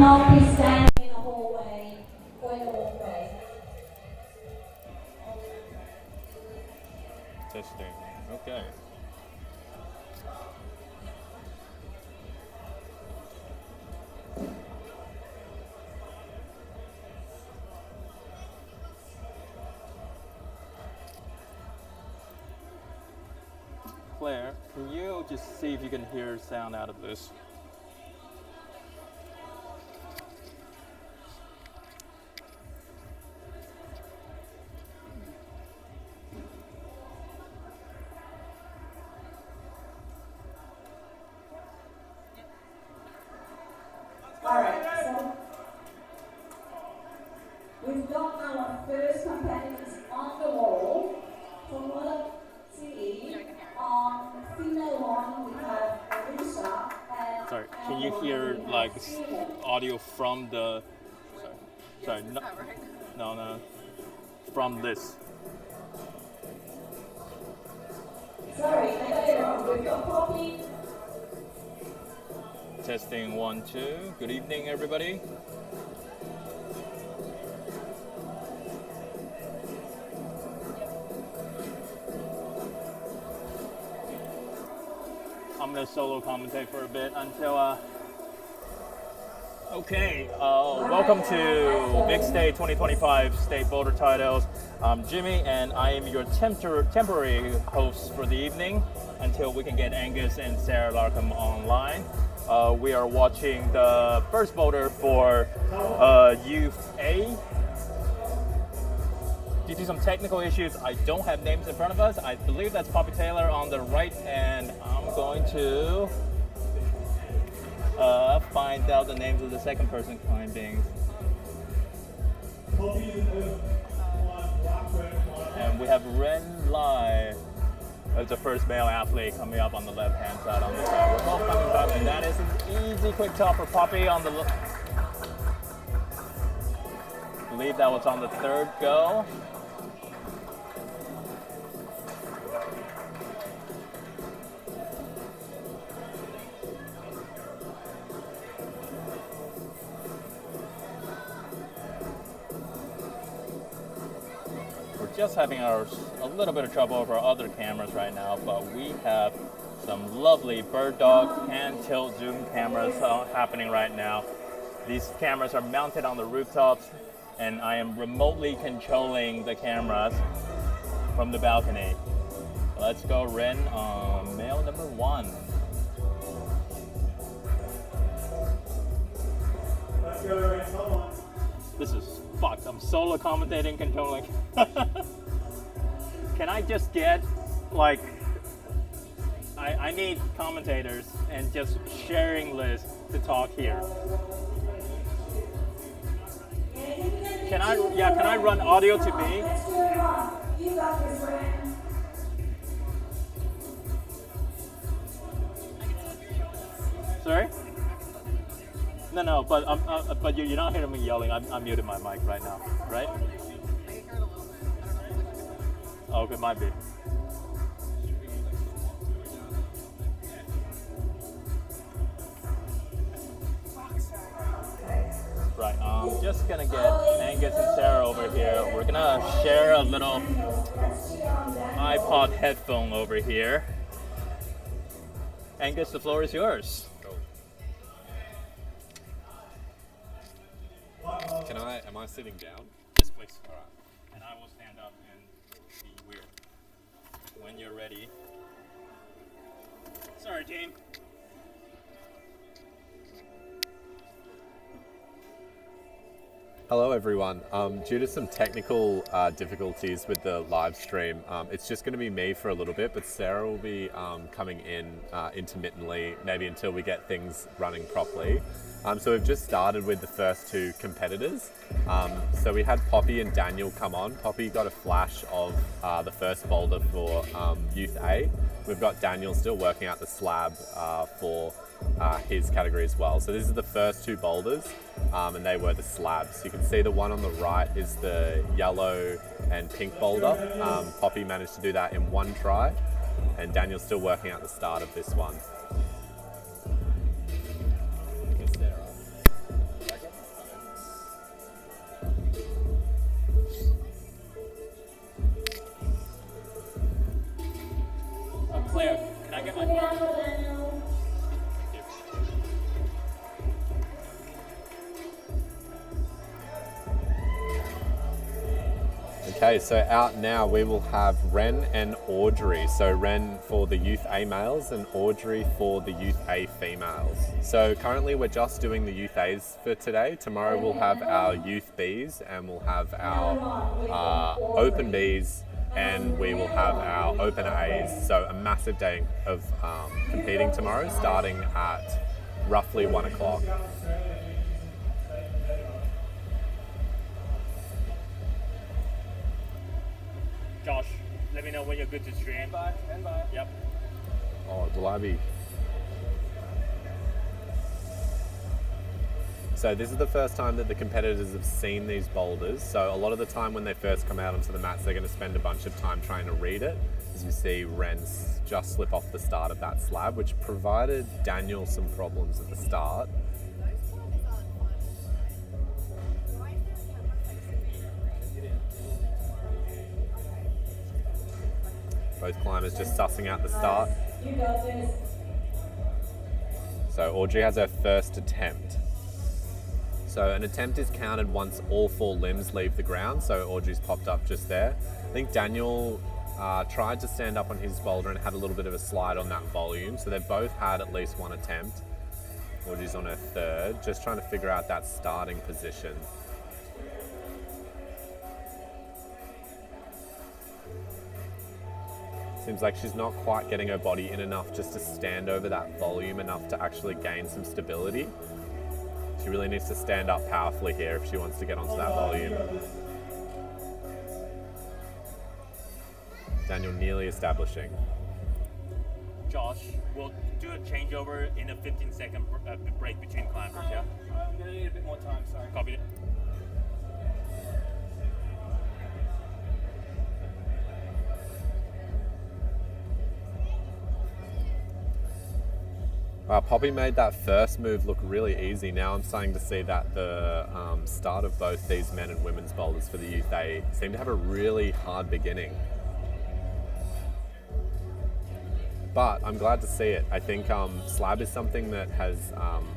not be standing in a hallway or in a walkway. Testing. Okay. Claire, can you just see if you can hear sound out of this? Alright, so we've got our first competitors on the wall. From what I see, on female one we have Arisa and Sorry, can you hear like audio from the? Sorry, no, from this. Sorry, I got it wrong. We've got Poppy. Testing 1, 2. Good evening, everybody. I'm gonna solo commentate for a bit until. Okay, welcome to Big State 2025 State Boulder Titles. I'm Jimmy, and I am your temporary host for the evening until we can get Angus and Sarah Larcombe online. We are watching the first boulder for Youth A. Due to some technical issues, I don't have names in front of us. I believe that's Poppy Taylor on the right, and I'm going to find out the names of the second person climbing. And we have Ren Lai as the first male athlete coming up on the left-hand side on the side. We're both coming up, and that is an easy quick top for Poppy on the I believe that was on the third go. Just having a little bit of trouble with our other cameras right now, but we have some lovely bird dog and tilt zoom cameras happening right now. These cameras are mounted on the rooftops, and I am remotely controlling the cameras from the balcony. Let's go Ren on male number 1. Let's go Ren, come on. This is fucked. I'm solo commentating, controlling. Can I just get, like, I need commentators and just sharing lists to talk here. Can I run audio to me? Sorry? No, but you're not hearing me yelling. I'm muted my mic right now, right? Oh, it might be. Right, I'm just gonna get Angus and Sarah over here. We're gonna share a little iPod headphone over here. Angus, the floor is yours. Am I sitting down? Yes, please. All right. And I will stand up and be weird. When you're ready. Sorry, Jane. Hello everyone. Due to some technical difficulties with the live stream, it's just going to be me for a little bit, but Sarah will be coming in intermittently, maybe until we get things running properly. So we've just started with the first two competitors. So we had Poppy and Daniel come on. Poppy got a flash of the first boulder for Youth A. We've got Daniel still working out the slab for his category as well. So these are the first two boulders, and they were the slabs. You can see the one on the right is the yellow and pink boulder. Poppy managed to do that in one try, and Daniel's still working out the start of this one. Claire, can I get my phone? Daniel. Okay, so out now we will have Ren and Audrey. So Ren for the Youth A males and Audrey for the Youth A females. So currently we're just doing the Youth A's for today. Tomorrow we'll have our Youth B's and we'll have our Open B's and we will have our Open A's. So a massive day of competing tomorrow, starting at roughly 1 o'clock. Josh, let me know when you're good to stream. Bye. Yep. Oh, will I be? So this is the first time that the competitors have seen these boulders. So a lot of the time when they first come out onto the mats, they're going to spend a bunch of time trying to read it. As you see, Ren's just slip off the start of that slab, which provided Daniel some problems at the start. Both climbers just sussing out the start. You got this. So Audrey has her first attempt. So an attempt is counted once all 4 limbs leave the ground. So Audrey's popped up just there. I think Daniel tried to stand up on his boulder and had a little bit of a slide on that volume. So they've both had at least 1 attempt. Audrey's on her third, just trying to figure out that starting position. Seems like she's not quite getting her body in enough just to stand over that volume enough to actually gain some stability. She really needs to stand up powerfully here if she wants to get onto that volume. Daniel nearly establishing. Josh, we'll do a changeover in a 15-second break between climbers, yeah? I'm gonna need a bit more time, sorry. Copy it. Poppy made that first move look really easy. Now I'm starting to see that the start of both these men and women's boulders for the youth, they seem to have a really hard beginning. But I'm glad to see it. I think slab is something that has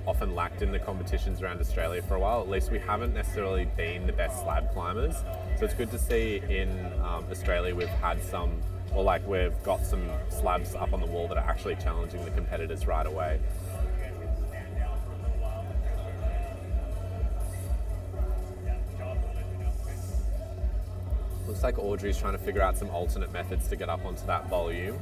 often lacked in the competitions around Australia for a while. At least we haven't necessarily been the best slab climbers. So it's good to see in Australia we've had some, or like we've got some slabs up on the wall that are actually challenging the competitors right away. Looks like Audrey's trying to figure out some alternate methods to get up onto that volume.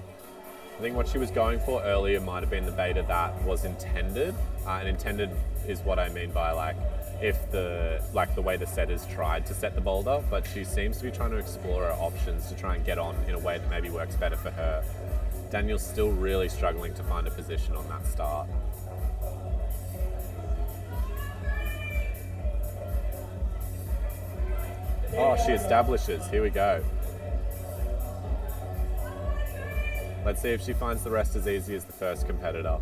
I think what she was going for earlier might have been the beta that was intended, and intended is what I mean by like if the way the setters tried to set the boulder, but she seems to be trying to explore her options to try and get on in a way that maybe works better for her. Daniel's still really struggling to find a position on that start. Oh, she establishes. Here we go. Let's see if she finds the rest as easy as the first competitor.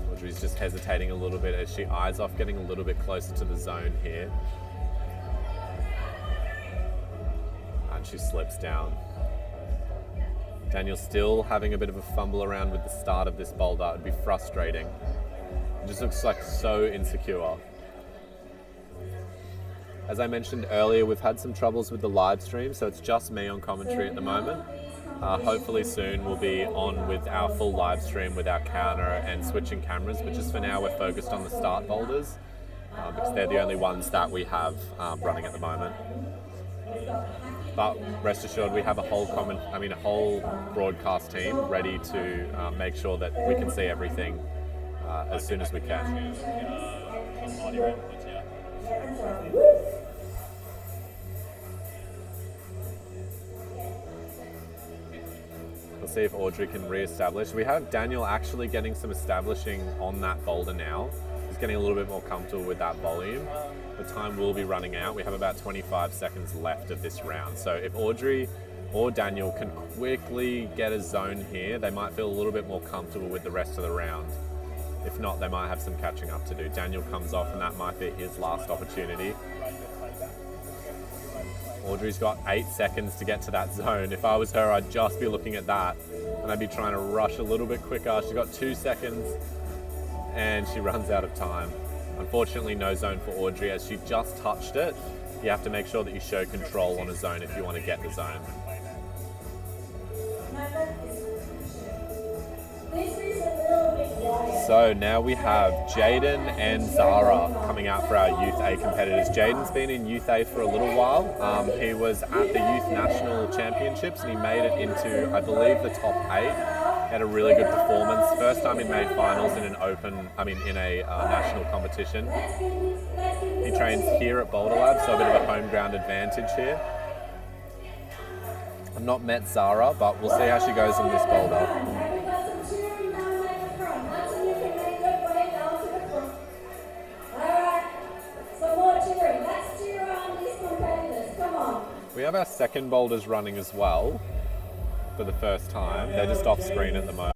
Audrey's just hesitating a little bit as she eyes off getting a little bit closer to the zone here. And she slips down. Daniel's still having a bit of a fumble around with the start of this boulder. It'd be frustrating. It just looks like so insecure. As I mentioned earlier, we've had some troubles with the live stream, so it's just me on commentary at the moment. Hopefully soon we'll be on with our full live stream with our counter and switching cameras, but just for now we're focused on the start boulders because they're the only ones that we have running at the moment. But rest assured, we have a whole broadcast team ready to make sure that we can see everything as soon as we can. We'll see if Audrey can re-establish. We have Daniel actually getting some establishing on that boulder now. He's getting a little bit more comfortable with that volume. The time will be running out. We have about 25 seconds left of this round. So if Audrey or Daniel can quickly get a zone here, they might feel a little bit more comfortable with the rest of the round. If not, they might have some catching up to do. Daniel comes off and that might be his last opportunity. Audrey's got 8 seconds to get to that zone. If I was her, I'd just be looking at that and I'd be trying to rush a little bit quicker. She's got 2 seconds and she runs out of time. Unfortunately, no zone for Audrey as she just touched it. You have to make sure that you show control on a zone if you want to get the zone. So now we have Jaden and Zara coming out for our Youth A competitors. Jaden's been in Youth A for a little while. He was at the Youth National Championships and he made it into, I believe, the top 8. He had a really good performance. First time he made finals in an national competition. He trains here at Boulder Lab, so a bit of a home ground advantage here. I've not met Zara, but we'll see how she goes in this boulder. We have our second boulders running as well for the first time. They're just off screen at the moment.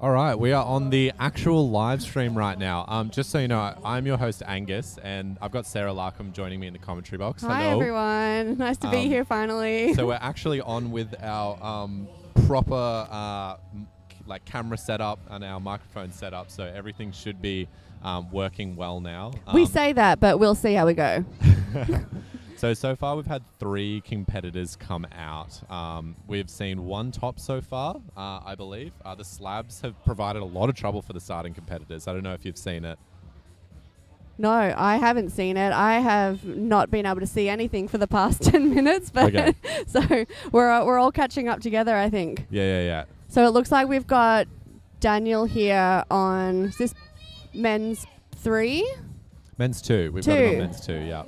All right, we are on the actual live stream right now. Just so you know, I'm your host, Angus, and I've got Sarah Larcombe joining me in the commentary box. Hi, Hello. everyone. Nice to be here finally. So we're actually on with our proper camera setup and our microphone setup, so everything should be working well now. We say that, but we'll see how we go. So far we've had 3 competitors come out. We've seen 1 top so far, I believe. The slabs have provided a lot of trouble for the starting competitors. I don't know if you've seen it. No, I haven't seen it. I have not been able to see anything for the past 10 minutes, but Okay. So we're all catching up together, I think. Yeah. So it looks like we've got Daniel here on, is this men's 3? Men's 2. We've got it on men's 2, yeah.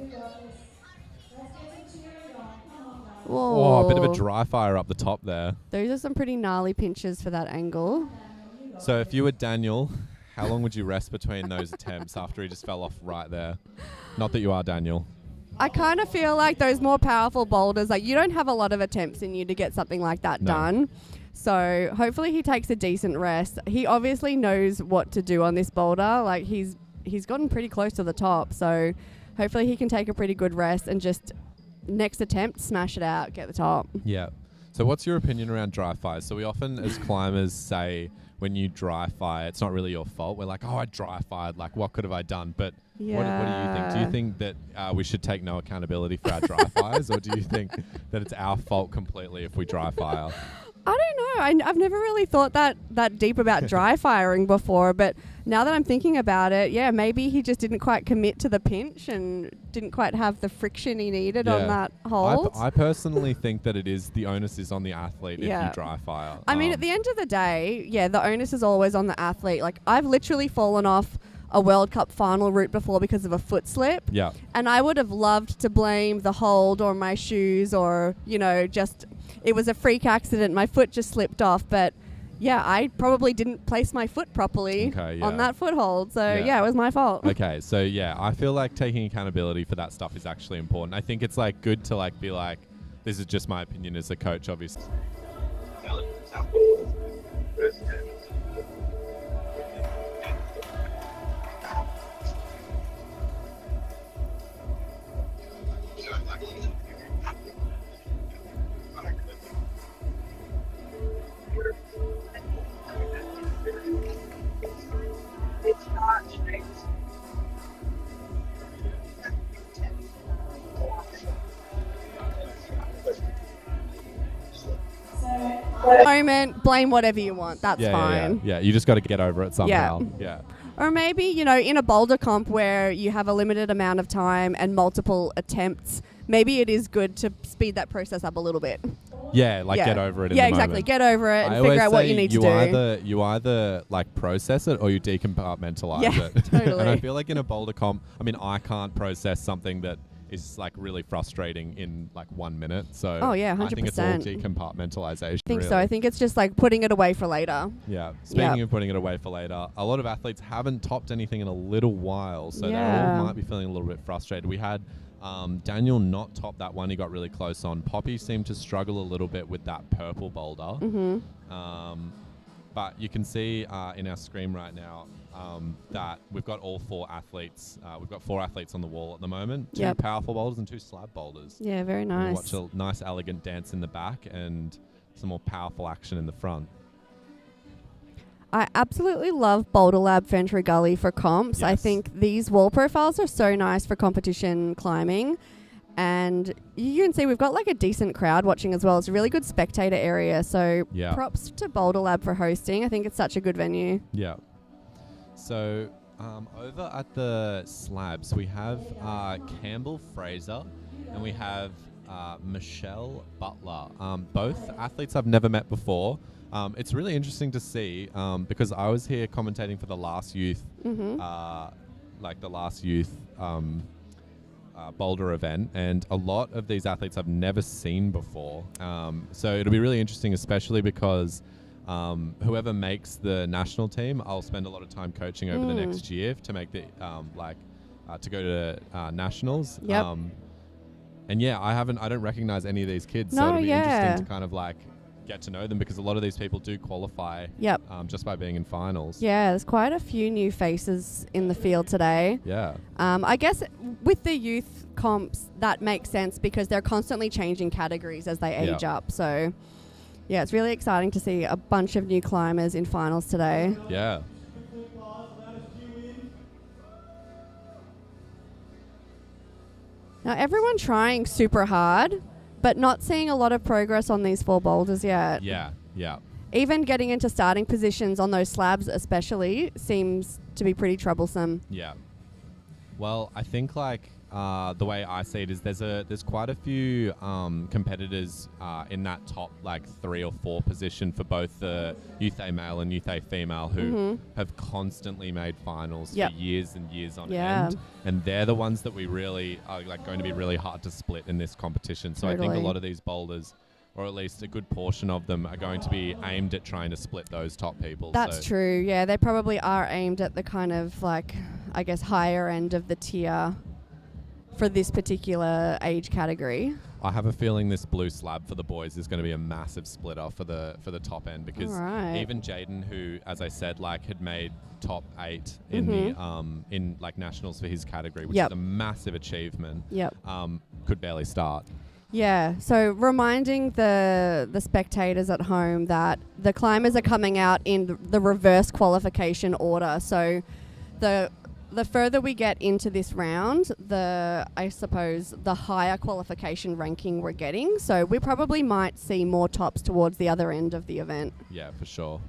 Whoa. Oh, a bit of a dry fire up the top there. Those are some pretty gnarly pinches for that angle. So if you were Daniel, how long would you rest between those attempts after he just fell off right there? Not that you are Daniel. I kind of feel like those more powerful boulders, like you don't have a lot of attempts in you to get something like that done. So hopefully he takes a decent rest. He obviously knows what to do on this boulder. Like he's gotten pretty close to the top. So hopefully he can take a pretty good rest and just next attempt, smash it out, get the top. Yeah. So what's your opinion around dry fires? So we often as climbers say when you dry fire, it's not really your fault. We're like, oh, I dry fired. Like, what could have I done? But what do you think? Do you think that we should take no accountability for our dry fires? Or do you think that it's our fault completely if we dry fire? I don't know. I've never really thought that deep about dry firing before, but now that I'm thinking about it, yeah, maybe he just didn't quite commit to the pinch and didn't quite have the friction he needed on that hold. I personally think that the onus is on the athlete if you dry fire. I mean, at the end of the day, yeah, the onus is always on the athlete. Like, I've literally fallen off a World Cup final route before because of a foot slip. Yeah. And I would have loved to blame the hold or my shoes or, just it was a freak accident. My foot just slipped off. But yeah, I probably didn't place my foot properly on that foothold. So yeah, it was my fault. Okay, so yeah, I feel like taking accountability for that stuff is actually important. I think it's like good to like be like, this is just my opinion as a coach, obviously. Moment, blame whatever you want. That's fine. Yeah, you just got to get over it somehow. Yeah. Or maybe, in a boulder comp where you have a limited amount of time and multiple attempts, maybe it is good to speed that process up a little bit. Yeah, get over it in the exactly. moment. Get over it and figure out what you need to do. You either like process it or you decompartmentalize it. Totally. And I feel like in a boulder comp, I can't process something that is like really frustrating in like 1 minute. So 100%. I think it's all decompartmentalization. I think really. so. I think it's just like putting it away for later. Yeah. Speaking of putting it away for later, a lot of athletes haven't topped anything in a little while, so they all might be feeling a little bit frustrated. We had Daniel not top that one he got really close on. Poppy seemed to struggle a little bit with that purple boulder. Mm-hmm. But you can see in our screen right now that we've got all 4 athletes. We've got 4 athletes on the wall at the moment. 2 powerful boulders and 2 slab boulders. Yeah, very nice. Watch a nice, elegant dance in the back and some more powerful action in the front. I absolutely love Boulder Lab Ferntree Gully for comps. Yes. I think these wall profiles are so nice for competition climbing. And you can see we've got like a decent crowd watching as well. It's a really good spectator area. So props to Boulder Lab for hosting. I think it's such a good venue. Yeah. So over at the slabs, we have Campbell Fraser and we have Michelle Butler. Both athletes I've never met before. It's really interesting to see because I was here commentating for the last youth, Boulder event, and a lot of these athletes I've never seen before. So it'll be really interesting, especially because whoever makes the national team, I'll spend a lot of time coaching over the next year to make the to go to nationals. Yep. And yeah, I don't recognize any of these kids, so it'll be interesting to kind of like get to know them because a lot of these people do qualify just by being in finals. Yeah, there's quite a few new faces in the field today. Yeah. I guess with the youth comps, that makes sense because they're constantly changing categories as they age up. So yeah, it's really exciting to see a bunch of new climbers in finals today. Yeah. Now everyone trying super hard, but not seeing a lot of progress on these 4 boulders yet. Yeah, yeah. Even getting into starting positions on those slabs especially seems to be pretty troublesome. Yeah. Well, I think like the way I see it is there's quite a few competitors in that top like 3 or 4 position for both the Youth A male and Youth A female who have constantly made finals for years and years on end, and they're the ones that we really are like going to be really hard to split in this competition. So I think a lot of these boulders, or at least a good portion of them, are going to be aimed at trying to split those top people. That's true. Yeah, they probably are aimed at the kind of like, I guess, higher end of the tier for this particular age category. I have a feeling this blue slab for the boys is going to be a massive splitter for the top end because even Jaden, who, as I said, like had made top 8 in the in like nationals for his category, which is a massive achievement. Could barely start. Yeah, so reminding the spectators at home that the climbers are coming out in the reverse qualification order. So the further we get into this round, I suppose the higher qualification ranking we're getting. So we probably might see more tops towards the other end of the event. Yeah, for sure.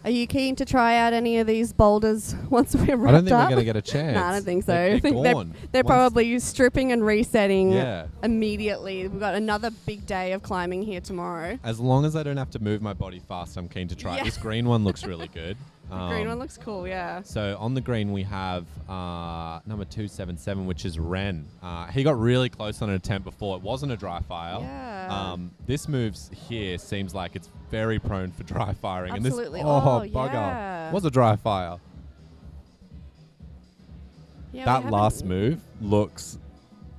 Are you keen to try out any of these boulders once we're wrapped up? I don't think we're going to get a chance. No, I don't think so. They're I think gone. they're Once- probably stripping and resetting Yeah. immediately. We've got another big day of climbing here tomorrow. As long as I don't have to move my body fast, I'm keen to try it. Yeah. This green one looks really good. The green one looks cool, yeah. So on the green we have number 277, which is Ren. He got really close on an attempt before. It wasn't a dry fire. Yeah. This moves here seems like it's very prone for dry firing. Absolutely. And this, Oh, bugger, yeah. was a dry fire. Yeah, we That last haven't- move looks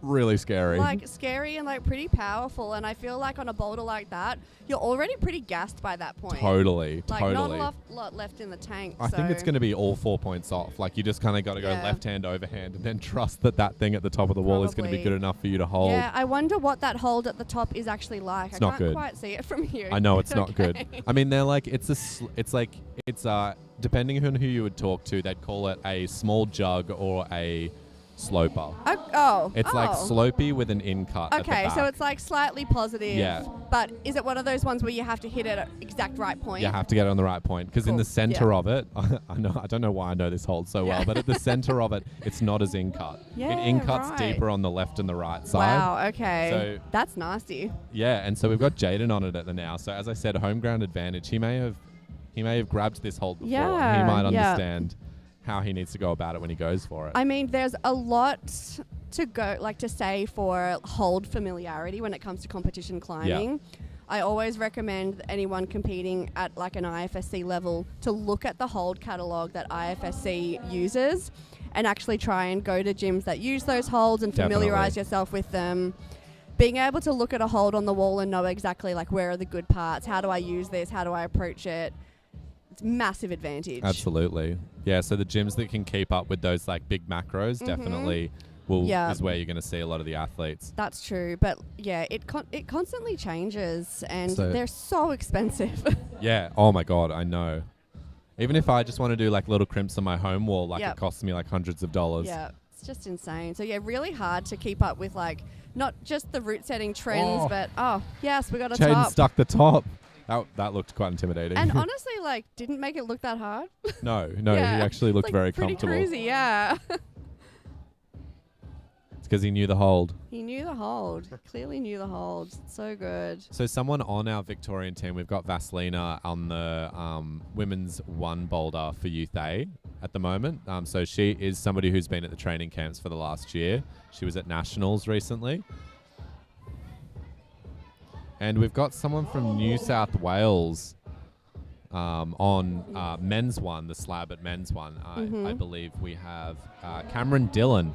really scary. Like scary and like pretty powerful, and I feel like on a boulder like that, you're already pretty gassed by that point. Totally. Like not a lot left in the tank. I think it's so going to be all 4 points off. Like you just kind of got to go Yeah. left hand overhand and then trust that that thing at the top of the wall is going to be Probably. good enough for you to hold. Yeah, I wonder what that hold at the top is actually like. It's I not can't good. quite see it from here. I know it's not good. Okay. I mean, they're like it's depending on who you would talk to, they'd call it a small jug or a sloper. It's like slopey with an in cut. at the Okay, so back. it's like slightly positive. Yeah. But is it one of those ones where you have to hit it at exact right point? You have to get it on the right point because in Cool. the center Yeah. of it, I don't know why I know this hold so Yeah. well, but at the center of it, it's not as in cut. Yeah, it in cuts right. deeper on the left and the right side. Wow, okay. So- That's nasty. Yeah, and so we've got Jaden on it at the now. So as I said, home ground advantage. He may have grabbed this hold before. and he Yeah, might yeah. understand how he needs to go about it when he goes for it. I mean, there's a lot to say for hold familiarity when it comes to competition climbing. I always recommend anyone competing at like an IFSC level to look at the hold catalogue that IFSC uses and actually try and go to gyms that use those holds and familiarize Definitely. yourself with them. Being able to look at a hold on the wall and know exactly like where are the good parts, how do I use this, how do I approach it, it's massive advantage. Absolutely. Yeah, so the gyms that can keep up with those like big macros definitely Yeah. is where you're going to see a lot of the athletes. That's true, but yeah, it constantly changes, and So- they're so expensive. Yeah. Oh my God, I know. Even if I just want to do like little crimps on my home wall, like Yep. it costs me like hundreds of dollars. Yeah, it's just insane. So yeah, really hard to keep up with like not just the route setting trends, Oh. but yes, we got a Jaden top. stuck the top. That looked quite intimidating. And honestly, like, didn't make it look that hard. no, Yeah. he actually looked Like, very pretty comfortable. cruisy, yeah. It's because he knew the hold. He knew the hold. Clearly knew the hold. So good. So someone on our Victorian team, we've got Vaselina on the women's one boulder for Youth A at the moment. So she is somebody who's been at the training camps for the last year. She was at Nationals recently. And we've got someone from New South Wales on men's one, the slab at men's one. I believe we have Cameron Dillon.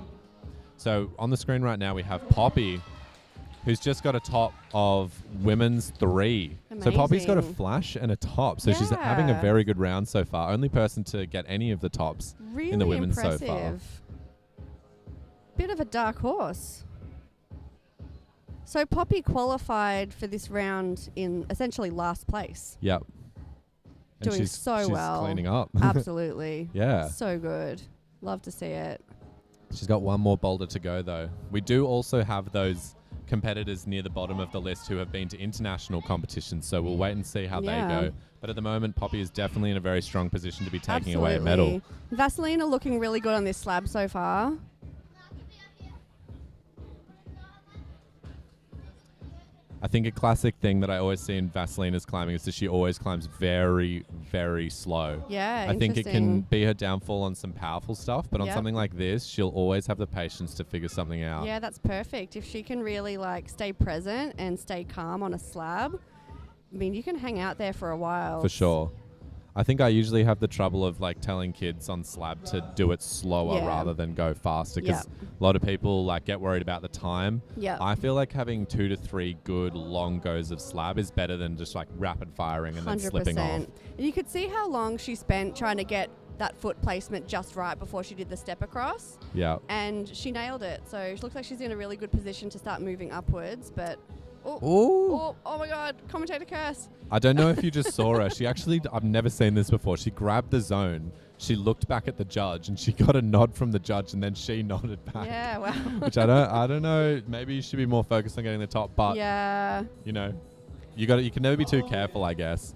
So on the screen right now we have Poppy, who's just got a top of women's 3. So Poppy's got a Amazing. flash and a top. So she's having a Yeah. very good round so far. Only person to get any of the tops Really in the women's impressive. so far. Bit of a dark horse. So Poppy qualified for this round in essentially last place. Yep. And Doing so she's well. cleaning up. Absolutely. Yeah. So good. Love to see it. She's got one more boulder to go, though. We do also have those competitors near the bottom of the list who have been to international competitions, so we'll wait and see how Yeah. they go. But at the moment, Poppy is definitely in a very strong position to be taking away a medal. Vaselina looking really good on this slab so far. I think a classic thing that I always see in Vaselina's climbing is that she always climbs very, very slow. Yeah, I think it can interesting. be her downfall on some powerful stuff, but on Yep. something like this, she'll always have the patience to figure something out. Yeah, that's perfect. If she can really like stay present and stay calm on a slab, I mean, you can hang out there for a while. For sure. I think I usually have the trouble of like telling kids on slab to do it slower Yeah. rather than go faster because Yep. a lot of people like get worried about the time. Yep. I feel like having 2 to 3 good long goes of slab is better than just like rapid firing and then slipping off. And you could see how long she spent trying to get that foot placement just right before she did the step across, Yeah. and she nailed it. So it looks like she's in a really good position to start moving upwards. But Ooh. oh my God, commentator curse. I don't know if you just saw her. She actually, I've never seen this before. She grabbed the zone. She looked back at the judge and she got a nod from the judge and then she nodded back. Yeah, wow. Which I don't know. Maybe you should be more focused on getting the top, but Yeah. you know, you can never be too careful, I guess.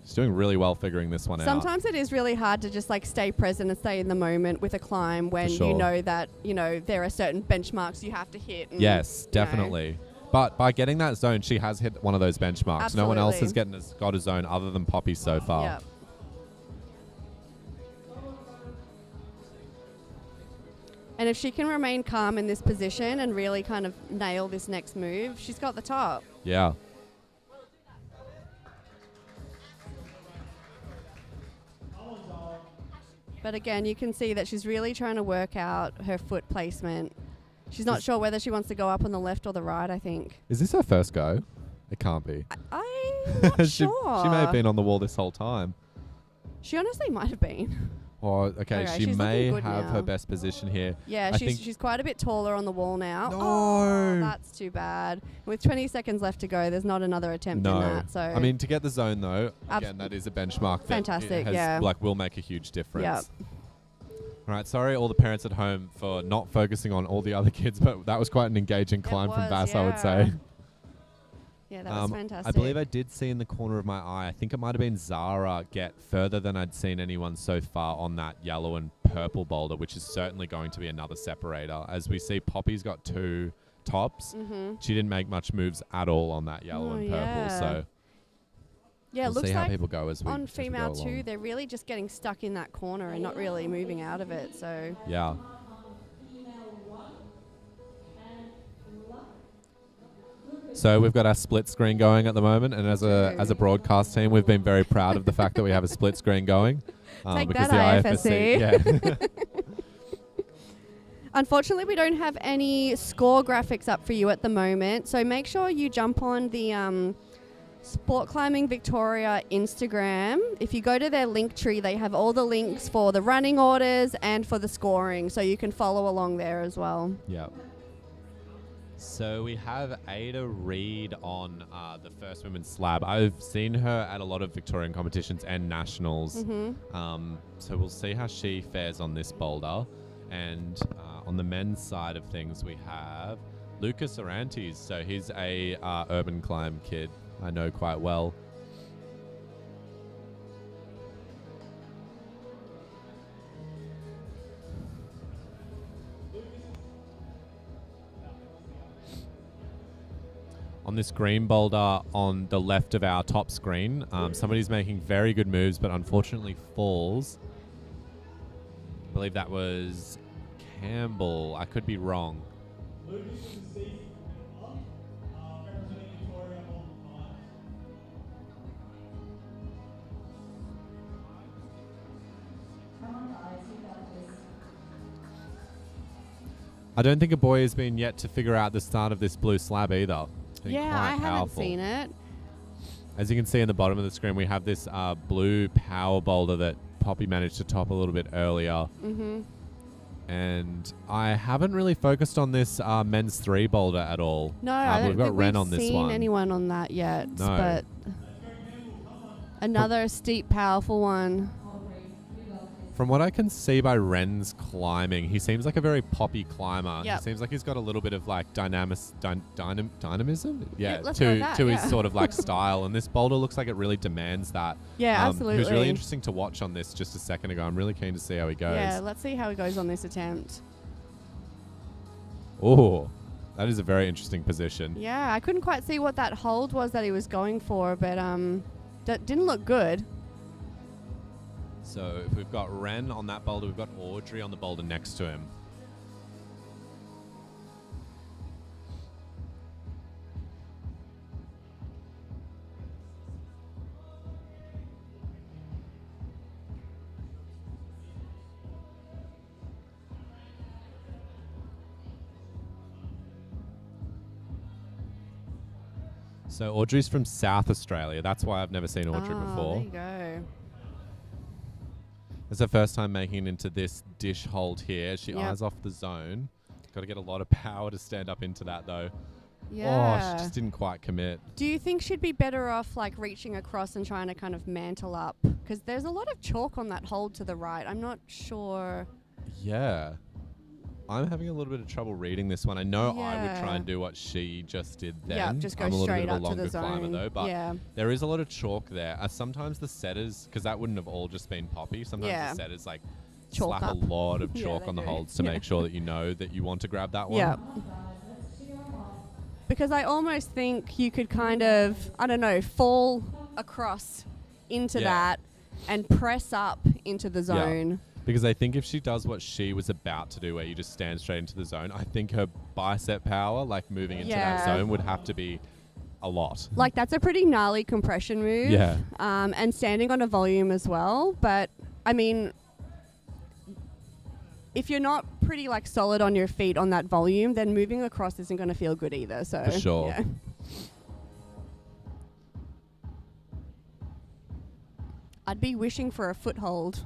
She's doing really well figuring this one out. Sometimes it is really hard to just like stay present and stay in the moment with a climb when For sure. you know that, you know, there are certain benchmarks you have to hit. And, Yes, you know. definitely. But by getting that zone, she has hit one of those benchmarks. No one else has Absolutely. got a zone other than Poppy so far. Yep. And if she can remain calm in this position and really kind of nail this next move, she's got the top. Yeah. But again, you can see that she's really trying to work out her foot placement. She's not sure whether she wants to go up on the left or the right, I think. Is this her first go? It can't be. I'm not sure. She may have been on the wall this whole time. She honestly might have been. Or, okay, Okay, she she's may looking good have now. her best position here. Yeah, I think she's quite a bit taller on the wall now. No. Oh, that's too bad. With 20 seconds left to go, there's not another attempt in No. that. So I mean, to get the zone, though, Abs- again, that is a benchmark that Fantastic, has, yeah. like, will make a huge difference. Yep. All right, sorry all the parents at home for not focusing on all the other kids, but that was quite an engaging climb from was, Bass, I would yeah. say. yeah, that was fantastic. I believe I did see in the corner of my eye, I think it might have been Zara get further than I'd seen anyone so far on that yellow and purple boulder, which is certainly going to be another separator. As we see, Poppy's got 2 tops. Mm-hmm. She didn't make much moves at all on that yellow Oh, and purple, yeah. so Yeah, it we'll looks see how like people go as we on as we go female along. 2, they're really just getting stuck in that corner and not really moving out of it. So Yeah. So we've got our split screen going at the moment, and as a broadcast team, we've been very proud of the fact that we have a split screen going. Take because that, the IFSC. yeah. unfortunately, we don't have any score graphics up for you at the moment. So make sure you jump on the Sport Climbing Victoria Instagram. If you go to their link tree, they have all the links for the running orders and for the scoring, so you can follow along there as well. Yeah. So we have Ada Reid on the first women's slab. I've seen her at a lot of Victorian competitions and nationals. So we'll see how she fares on this boulder. And on the men's side of things, we have Lucas Orantes. So he's a urban climb kid I know quite well. On this green boulder on the left of our top screen, somebody's making very good moves, but unfortunately falls. I believe that was Campbell. I could be wrong. I don't think a boy has been yet to figure out the start of this blue slab either. It's been Yeah, quite I haven't powerful. seen it. As you can see in the bottom of the screen, we have this blue power boulder that Poppy managed to top a little bit earlier. And I haven't really focused on this men's 3 boulder at all. No, I don't we've got think Ren we've on this seen one. anyone on that yet. No. But another steep, powerful one. From what I can see by Ren's climbing, he seems like a very Poppy climber. Yep. He seems like he's got a little bit of like dynamism? Yeah, let's go with that, to his yeah. sort of like style. And this boulder looks like it really demands that. Yeah, It was really absolutely. interesting to watch on this just a second ago. I'm really keen to see how he goes. Yeah, let's see how it goes on this attempt. Oh, that is a very interesting position. Yeah, I couldn't quite see what that hold was that he was going for, but that didn't look good. So if we've got Ren on that boulder, we've got Audrey on the boulder next to him. So Audrey's from South Australia. That's why I've never seen Audrey before. There you go. It's her first time making it into this dish hold here. She Yep. eyes off the zone. Got to get a lot of power to stand up into that though. Yeah. Oh, she just didn't quite commit. Do you think she'd be better off like reaching across and trying to kind of mantle up? Because there's a lot of chalk on that hold to the right. I'm not sure. Yeah. I'm having a little bit of trouble reading this one. I know I would try Yeah. and do what she just did then. Yeah, just go I'm a little straight bit of up a to the longer climber zone. though, but Yeah. there is a lot of chalk there. Sometimes the setters, because that wouldn't have all just been Poppy, sometimes Yeah. the setters like Chalk slap up. a lot of Yeah, chalk they on the do. holds to Yeah. make sure that you know that you want to grab that one. Yeah. Because I almost think you could kind of, I don't know, fall across into Yeah. that and press up into the zone. Because I think if she does what she was about to do, where you just stand straight into the zone, I think her bicep power, like moving into that Yeah. zone, would have to be a lot. Like, that's a pretty gnarly compression move. Yeah. And standing on a volume as well. But, I mean, if you're not pretty, like, solid on your feet on that volume, then moving across isn't going to feel good either. So, For sure. Yeah. I'd be wishing for a foothold.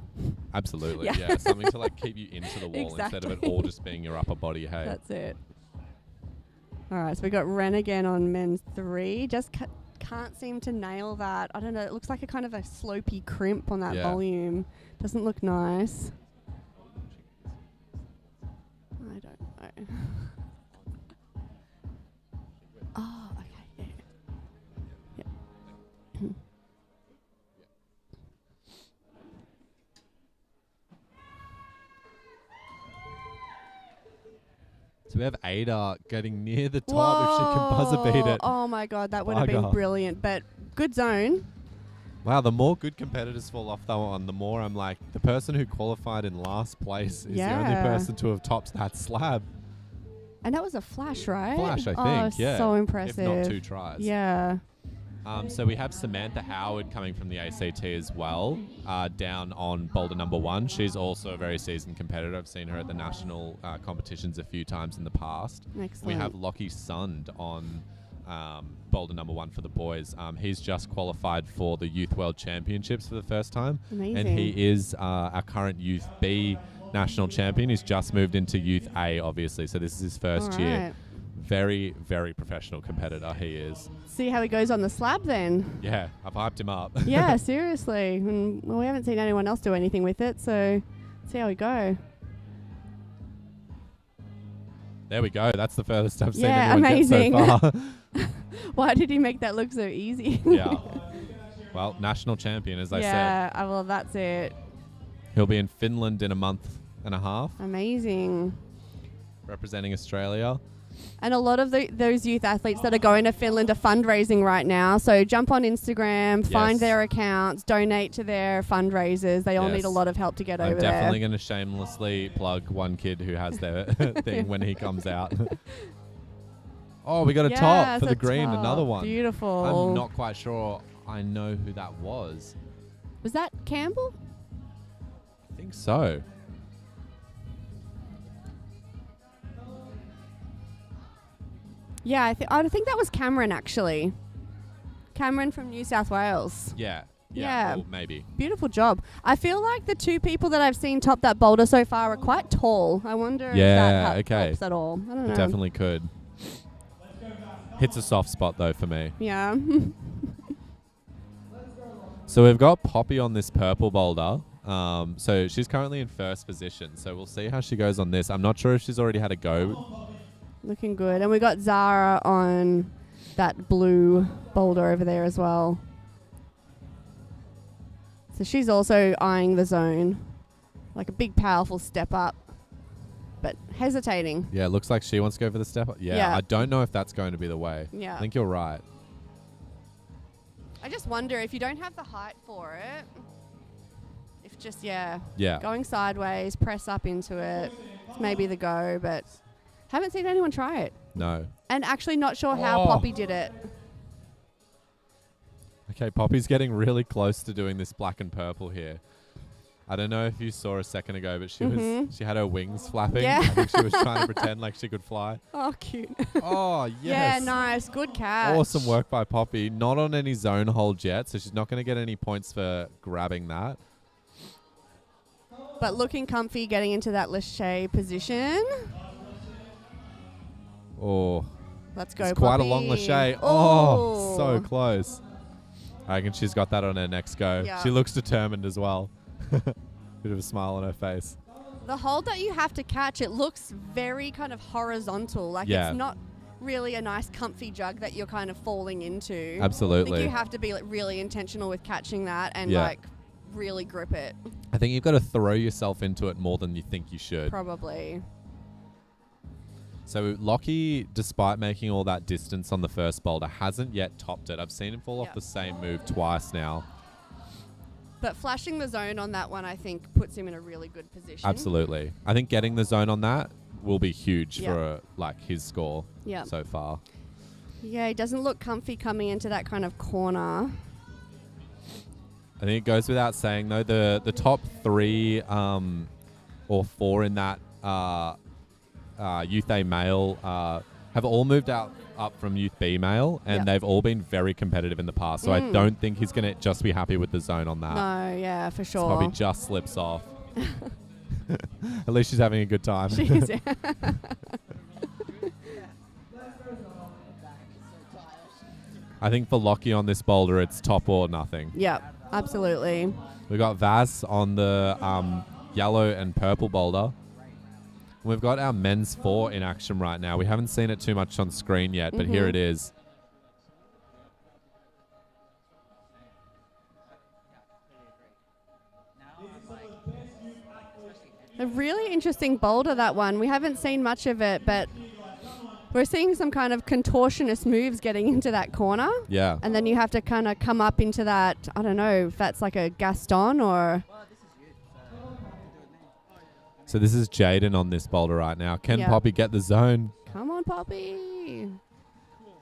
Absolutely, Yeah. yeah. Something to like keep you into the wall instead of it Exactly. all just being your upper body. Hey, That's it. All right, so we got Ren again on men's 3. Just can't seem to nail that. I don't know. It looks like a kind of a slopey crimp on that Yeah. volume. Doesn't look nice. I don't know. Oh, okay. Yeah. Yeah. so we have Ada getting near the top if she can buzzer beat it. Oh my god, that would have been Bugger. brilliant. But good zone. Wow, the more good competitors fall off that one, the more I'm like, the person who qualified in last place is the only Yeah. person to have topped that slab. And that was a flash, right? Flash, I Oh, think, yeah. so If impressive. not 2 tries. Yeah. So we have Samantha Howard coming from the ACT as well, down on Boulder number 1. She's also a very seasoned competitor. I've seen her at the national competitions a few times in the past. Excellent. We have Lockie Sund on Boulder number 1 for the boys. He's just qualified for the Youth World Championships for the first time. Amazing. And he is our current Youth B national champion. He's just moved into Youth A, obviously. So this is his first All year. right. Very, very professional competitor he is. See how he goes on the slab then. Yeah, I've hyped him up. Yeah, seriously. And, well, we haven't seen anyone else do anything with it, so see how we go. There we go. That's the furthest I've seen Yeah, anyone amazing. get so far. Why did he make that look so easy? Yeah. Well, national champion, as I said. Yeah, well, that's it. He'll be in Finland in a month and a half, Amazing. representing Australia. And a lot of those youth athletes that are going to Finland are fundraising right now. So jump on Instagram, find Yes. their accounts, donate to their fundraisers. They all Yes. need a lot of help to get I'm over definitely there. going to shamelessly plug one kid who has their thing when he comes out. Oh, we got a top Yes, for the a green, top. another one. Beautiful. I'm not quite sure I know who that was. Was that Campbell? I think so. Yeah, I think that was Cameron, actually. Cameron from New South Wales. Yeah. Yeah. Well, maybe. Beautiful job. I feel like the 2 people that I've seen top that boulder so far are quite tall. I wonder Yeah, if that okay. helps at all. I don't know. It definitely could. Hits a soft spot though for me. Yeah. So we've got Poppy on this purple boulder. So she's currently in first position. So we'll see how she goes on this. I'm not sure if she's already had a go. Looking good. And we got Zara on that blue boulder over there as well. So she's also eyeing the zone. Like a big, powerful step up. But hesitating. Yeah, it looks like she wants to go for the step up. Yeah, Yeah. I don't know if that's going to be the way. Yeah. I think you're right. I just wonder if you don't have the height for it, if just, Yeah. going sideways, press up into it, it's maybe the go, but haven't seen anyone try it. No. And actually not sure how Oh. Poppy did it. Okay, Poppy's getting really close to doing this black and purple here. I don't know if you saw a second ago, but she had her wings flapping. Yeah. I think she was trying to pretend like she could fly. Oh, cute. Oh, Yeah, yes. nice. Good catch. Awesome work by Poppy. Not on any zone hold yet, so she's not going to get any points for grabbing that. But looking comfy, getting into that Lachey position. Oh, Let's go, it's quite a Poppy. long Lachey. Oh, so close. I reckon she's got that on her next go. Yeah. She looks determined as well. Bit of a smile on her face. The hold that you have to catch, it looks very kind of horizontal. Like Yeah. it's not really a nice comfy jug that you're kind of falling into. I Absolutely. think you have to be like really intentional with catching that and Yeah. like really grip it. I think you've got to throw yourself into it more than you think you should. Probably. So Lockie, despite making all that distance on the first boulder, hasn't yet topped it. I've seen him fall off Yep. the same move twice now. But flashing the zone on that one, I think, puts him in a really good position. Absolutely. I think getting the zone on that will be huge Yep. for like his score Yep. so far. Yeah, he doesn't look comfy coming into that kind of corner. I think it goes without saying though, the top 3 or 4 in that Youth A male have all moved up from Youth B male, and Yep. they've all been very competitive in the past. So I don't think he's going to just be happy with the zone on that. No, yeah, for sure. Probably just slips off. At least she's having a good time. She is. I think for Lockie on this boulder, it's top or nothing. Yep, absolutely. We've got Vaz on the yellow and purple boulder. We've got our men's 4 in action right now. We haven't seen it too much on screen yet, but here it is. A really interesting boulder, that one. We haven't seen much of it, but we're seeing some kind of contortionist moves getting into that corner. Yeah. And then you have to kind of come up into that, I don't know if that's like a Gaston or... So this is Jaden on this boulder right now. Can Yeah. Poppy get the zone? Come on, Poppy.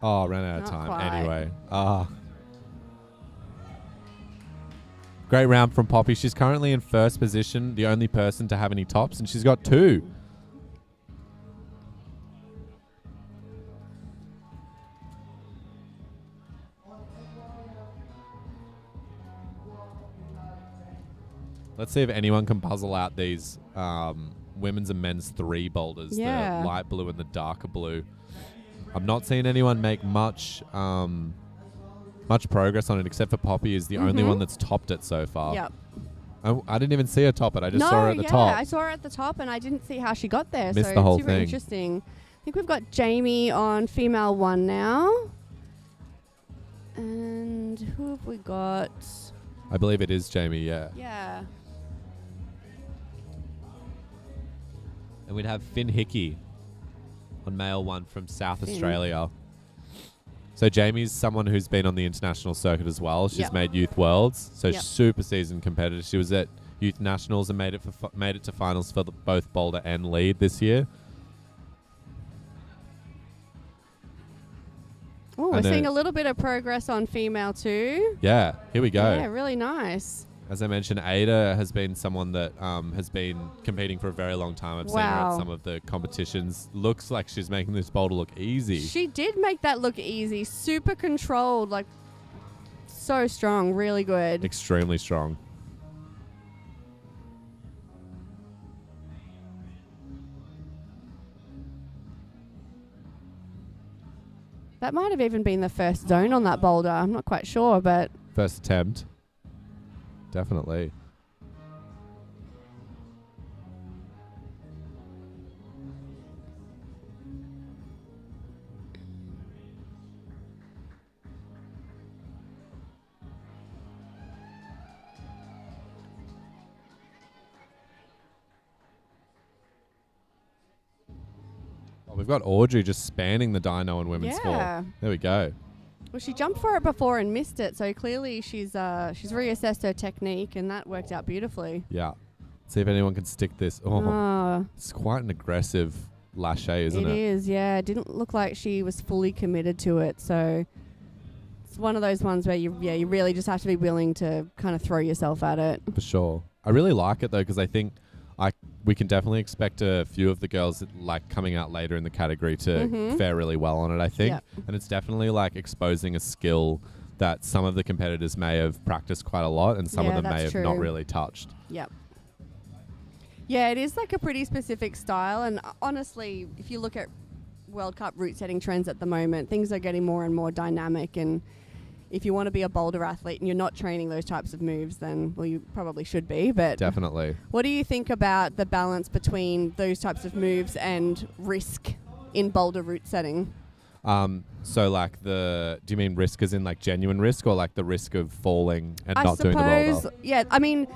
Oh, ran out of Not time. quite. Anyway. Great round from Poppy. She's currently in first position, the only person to have any tops, and she's got 2. Let's see if anyone can puzzle out these women's and men's 3 boulders, Yeah. the light blue and the darker blue. I'm not seeing anyone make much progress on it, except for Poppy is the only one that's topped it so far. Yep. I didn't even see her top it. I just No, saw her at the yeah, top. I saw her at the top and I didn't see how she got there. Missed so the whole super thing. interesting. I think we've got Jamie on female 1 now. And who have we got? I believe it is Jamie, yeah. Yeah. And we'd have Finn Hickey on male 1 from South Australia. So Jamie's someone who's been on the international circuit as well. She's Yep. made Youth Worlds, so Yep. super seasoned competitor. She was at Youth Nationals and made it to finals for both boulder and lead this year. Oh, we're And seeing a little bit of progress on female 2. Yeah, here we go. Yeah, really nice. As I mentioned, Ada has been someone that has been competing for a very long time. I've seen her Wow. at some of the competitions. Looks like she's making this boulder look easy. She did make that look easy. Super controlled, like so strong, really good. Extremely strong. That might have even been the first zone on that boulder. I'm not quite sure, but First attempt. Definitely. Oh, we've got Audrey just spanning the dyno in women's Yeah. 4. There we go. well, she jumped for it before and missed it. So clearly she's reassessed her technique, and that worked out beautifully. Yeah. See if anyone can stick this. Oh, Oh, it's quite an aggressive lâcher, isn't it it? is, yeah. It didn't look like she was fully committed to it. So it's one of those ones where you really just have to be willing to kind of throw yourself at it. For sure. I really like it though, because I think we can definitely expect a few of the girls like coming out later in the category to fare really well on it, I think. Yep. And it's definitely like exposing a skill that some of the competitors may have practiced quite a lot and some of Yeah, them may that's have not true. really touched. Yep. Yeah, it is like a pretty specific style. And honestly, if you look at World Cup route setting trends at the moment, things are getting more and more dynamic. And if you want to be a boulder athlete and you're not training those types of moves, then, well, you probably should be. But Definitely. what do you think about the balance between those types of moves and risk in boulder route setting? So like do you mean risk as in like genuine risk, or like the risk of falling and I not doing the boulder? Yeah, I mean,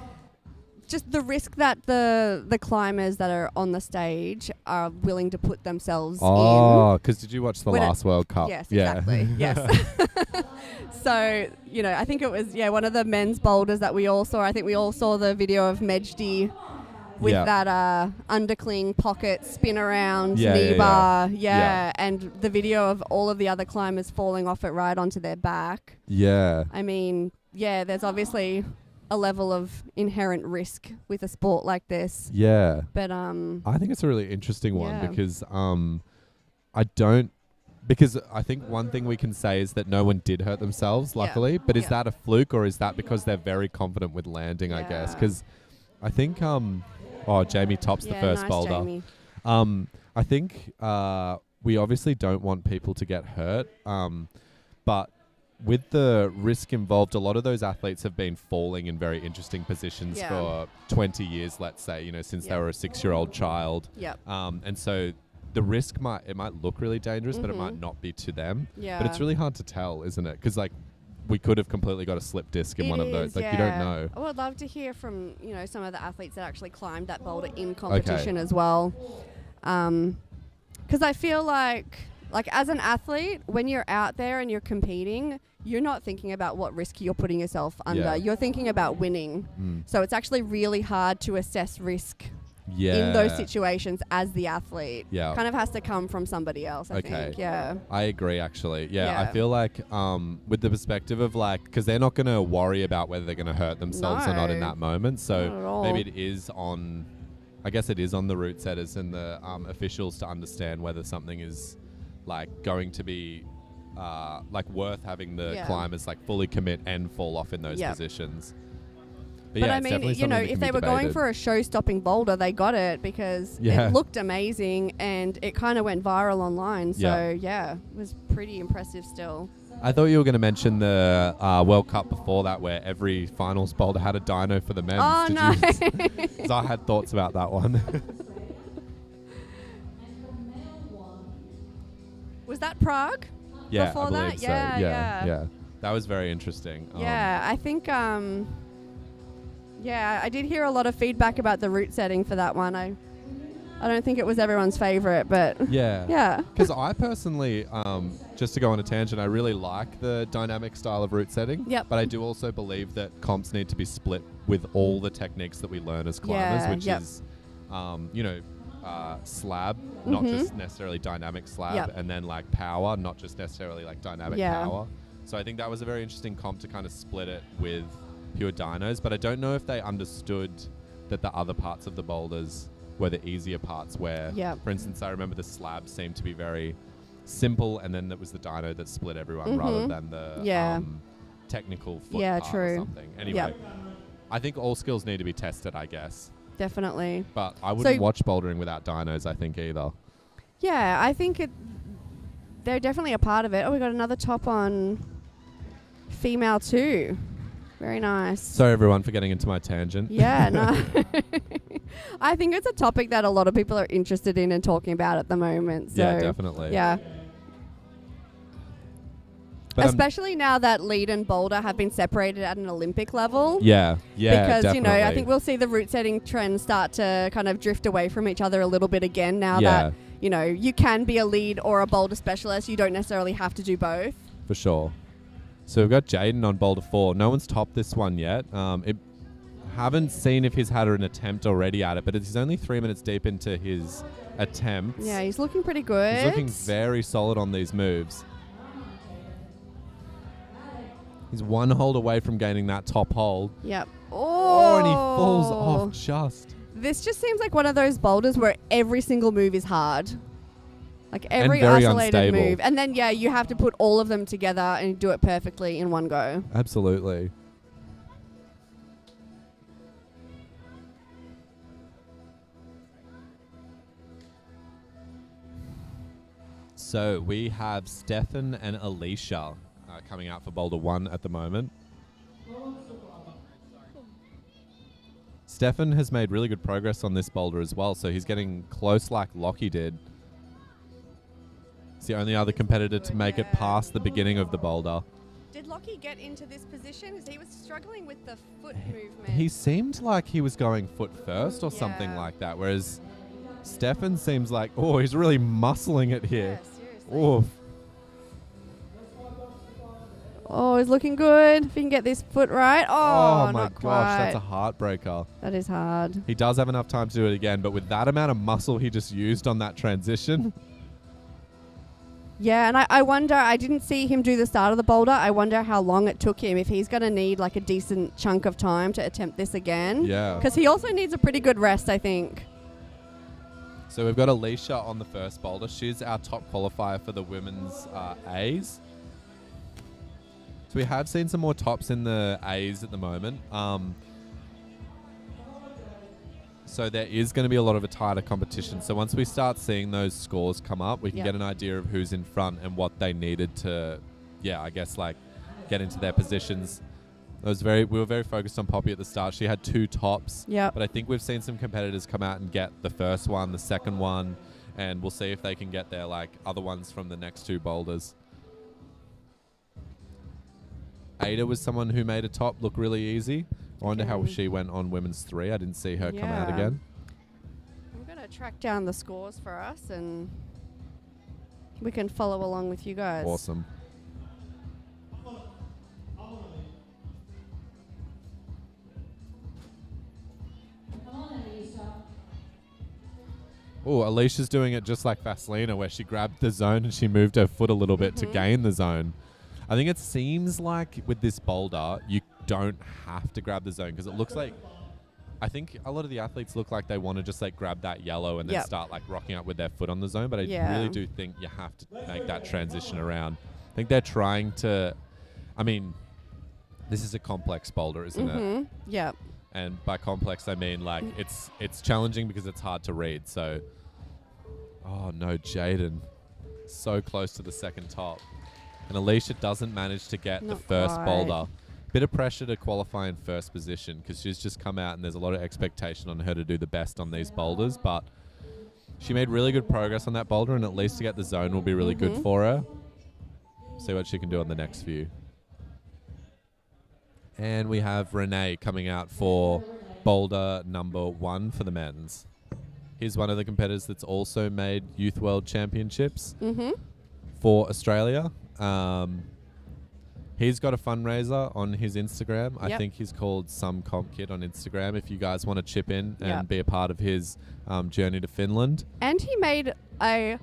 just the risk that the climbers that are on the stage are willing to put themselves in. Oh, because did you watch the When last World Cup? Yes, Yeah. exactly. Yes. So, you know, I think it was, one of the men's boulders that we all saw. I think we all saw the video of Mejdi with Yeah. that undercling pocket spin around Yeah, knee yeah, bar. Yeah. And the video of all of the other climbers falling off it right onto their back. Yeah. I mean, there's obviously a level of inherent risk with a sport like this. Yeah. But I think it's a really interesting one Yeah. because because I think one thing we can say is that no one did hurt themselves, luckily. But is that a fluke, or is that because they're very confident with landing, I guess? Because I think, Jamie tops the first nice, boulder. Jamie. I think we obviously don't want people to get hurt, but with the risk involved, a lot of those athletes have been falling in very interesting positions for 20 years, let's say, since they were a 6-year-old child. Yep. And so the risk might look really dangerous, but it might not be to them. Yeah. But it's really hard to tell, isn't it? Because like we could have completely got a slip disc in one of those. Like you don't know. I would love to hear from some of the athletes that actually climbed that boulder in competition as well, because I feel like as an athlete, when you're out there and you're competing, you're not thinking about what risk you're putting yourself under. Yeah. You're thinking about winning. So it's actually really hard to assess risk Yeah. in those situations as the athlete. Yeah. Kind of has to come from somebody else, I Okay. think. Yeah. I agree, actually. Yeah, Yeah. I feel like with the perspective of because they're not going to worry about whether they're going to hurt themselves or not in No. that moment. So Not at all. maybe it is on the route setters and the officials to understand whether something is going to be worth having the climbers fully commit and fall off in those positions. But yeah, I it's mean, definitely something that if can they be were going debated. for a show-stopping boulder, they got it because Yeah. it looked amazing and it kind of went viral online. So, it was pretty impressive still. I thought you were going to mention the World Cup before that, where every finals boulder had a dyno for the men's. Oh, Did no. you? 'Cause I had thoughts about that one. Was that Prague? Yeah, Before I believe that? so. Yeah. That was very interesting. Yeah, I think, I did hear a lot of feedback about the route setting for that one. I don't think it was everyone's favorite, but Yeah. yeah. Because I personally, just to go on a tangent, I really like the dynamic style of route setting. Yep. But I do also believe that comps need to be split with all the techniques that we learn as climbers, Yeah, which yep. is, slab, not just necessarily dynamic slab, Yep. and then power, not just necessarily dynamic Yeah. power. So I think that was a very interesting comp to kind of split it with pure dynos, but I don't know if they understood that the other parts of the boulders were the easier parts where, Yep. for instance, I remember the slab seemed to be very simple, and then it was the dyno that split everyone rather than the technical foot Yeah, part true. or something. Anyway, Yep. I think all skills need to be tested, I guess. Definitely. But I wouldn't watch bouldering without dynos, I think, either. Yeah, I think they're definitely a part of it. Oh, we got another top on female too. Very nice. Sorry, everyone, for getting into my tangent. Yeah, no. I think it's a topic that a lot of people are interested in and talking about at the moment. So, Yeah, definitely. Yeah. But especially now that lead and boulder have been separated at an Olympic level. Yeah, Because, definitely. I think we'll see the route setting trends start to kind of drift away from each other a little bit again now that, you can be a lead or a boulder specialist. You don't necessarily have to do both. For sure. So we've got Jaden on boulder 4. No one's topped this one yet. Haven't seen if he's had an attempt already at it, but he's only 3 minutes deep into his attempts. Yeah, he's looking pretty good. He's looking very solid on these moves. He's one hold away from gaining that top hold. Yep. Oh, and he falls off just. This just seems like one of those boulders where every single move is hard. Like every very isolated unstable. move. And then, you have to put all of them together and do it perfectly in one go. Absolutely. So we have Stefan and Alicia. coming out for Boulder 1 at the moment. Stefan has made really good progress on this boulder as well, so he's getting close like Lockie did. He's the only other competitor to make it past the beginning of the boulder. Did Lockie get into this position? Because he was struggling with the foot movement. He seemed like he was going foot first or something Yeah. like that, whereas Stefan seems like, oh, he's really muscling it here. Yeah, seriously. Oof. Oh, he's looking good. If he can get this foot right. Oh, Oh my not gosh, quite. that's a heartbreaker. That is hard. He does have enough time to do it again, but with that amount of muscle he just used on that transition, Yeah, and I wonder, I didn't see him do the start of the boulder. I wonder how long it took him, if he's going to need like a decent chunk of time to attempt this again. yeah. Because he also needs a pretty good rest, I think. So we've got Alicia on the first boulder. She's our top qualifier for the women's A's. So we have seen some more tops in the A's at the moment. So there is going to be a lot of a tighter competition. So once we start seeing those scores come up, we can Yep. get an idea of who's in front and what they needed to, I guess like get into their positions. We were very focused on Poppy at the start. She had 2 tops. Yep. But I think we've seen some competitors come out and get the first one, the second one, and we'll see if they can get their like other ones from the next 2 boulders. Ada was someone who made a top look really easy. I wonder how Okay. she went on women's 3. I didn't see her come out Yeah. again. I'm going to track down the scores for us and we can follow along with you guys. Awesome. Oh, Alicia's doing it just like Vaselina, where she grabbed the zone and she moved her foot a little bit to gain the zone. I think it seems like with this boulder, you don't have to grab the zone because it looks like, I think a lot of the athletes look like they want to just like grab that yellow and then Yep. start like rocking up with their foot on the zone. But I Yeah. really do think you have to make that transition around. I think they're trying to, I mean, this is a complex boulder, isn't it? Mm-hmm. Yep. And by complex, I mean like it's challenging because it's hard to read. So, oh no, Jaden, so close to the second top, and Alicia doesn't manage to get the Not first quite. boulder. Bit of pressure to qualify in first position because she's just come out and there's a lot of expectation on her to do the best on these boulders. But she made really good progress on that boulder, and at least to get the zone will be really good for her. See what she can do on the next few. And we have Renee coming out for boulder number 1 for the men's. He's one of the competitors that's also made Youth World Championships for Australia. He's got a fundraiser on his Instagram. I Yep. think he's called Some Comp Kid on Instagram. If you guys want to chip in and Yep. be a part of his journey to Finland. And he made a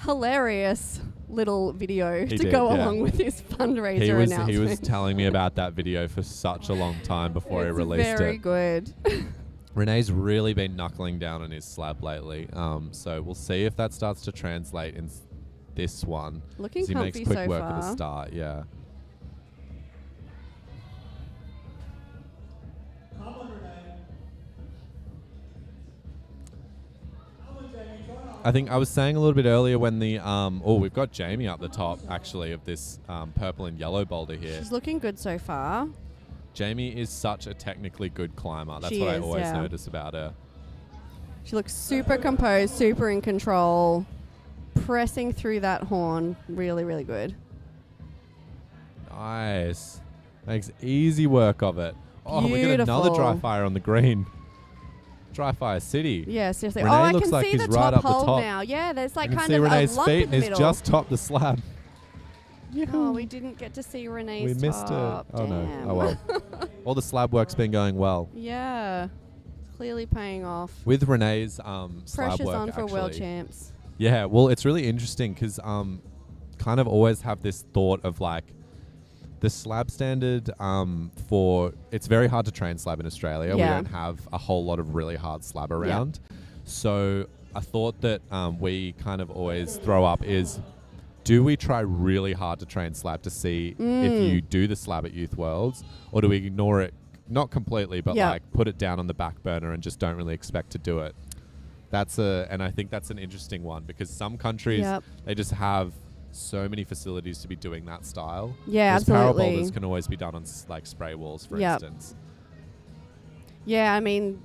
hilarious little video He to did, go yeah. along with his fundraiser He announcement. was telling me about that video for such a long time before he It's released very it. good. Renee's really been knuckling down on his slab lately, so we'll see if that starts to translate in this one. Looking 'Cause he makes comfy quick so work at the far. start, yeah. I think I was saying a little bit earlier when the we've got Jamie up the top actually of this purple and yellow boulder here. She's looking good so far. Jamie is such a technically good climber. That's She what I is, always yeah. notice about her. She looks super composed, super in control, pressing through that horn. Really, really good. Nice. Makes easy work of it. Oh, we got another Beautiful. dry fire on the green. Dry fire city. Yeah, seriously. Renee oh, I looks can like see he's the right top up the hole top. now. Yeah, there's like You can kind see of Renee's a lump feet in the and he's middle. just topped the slab. Oh, we didn't get to see Renee's We missed top. it. Oh no. Damn. Oh well. All the slab work's been going well. Yeah, it's clearly paying off. With Renee's slab Pressure's work on for world actually. champs. Yeah, well, it's really interesting because kind of always have this thought of like the slab standard for it's very hard to train slab in Australia. Yeah. We don't have a whole lot of really hard slab around. So a thought that we kind of always throw up is, do we try really hard to train slab to see if you do the slab at Youth Worlds, or do we ignore it, not completely, but Yeah. like put it down on the back burner and just don't really expect to do it? And I think that's an interesting one because some countries Yep. they just have so many facilities to be doing that style. Yeah, Whereas power absolutely. boulders can always be done on like spray walls, for Yep. instance. Yeah, I mean,